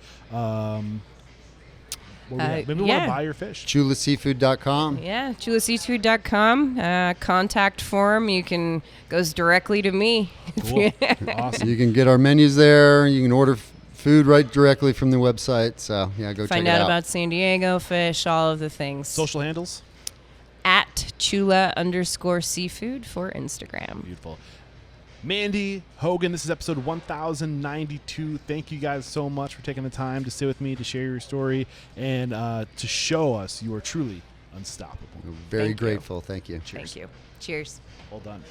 Maybe we want to buy your fish. ChulaSeafood.com. Yeah, chulaseafood.com. Contact form. Goes directly to me. Cool. Awesome. You can get our menus there. You can order food right directly from the website. So, yeah, go check it out. Find out about San Diego fish, all of the things. Social handles? At Chula_seafood for Instagram. Beautiful. Mandy, Hogan, this is episode 1092. Thank you guys so much for taking the time to sit with me, to share your story, and to show us you are truly unstoppable. Very Thank you. grateful. Thank you. Cheers. Thank you. Cheers. Well done.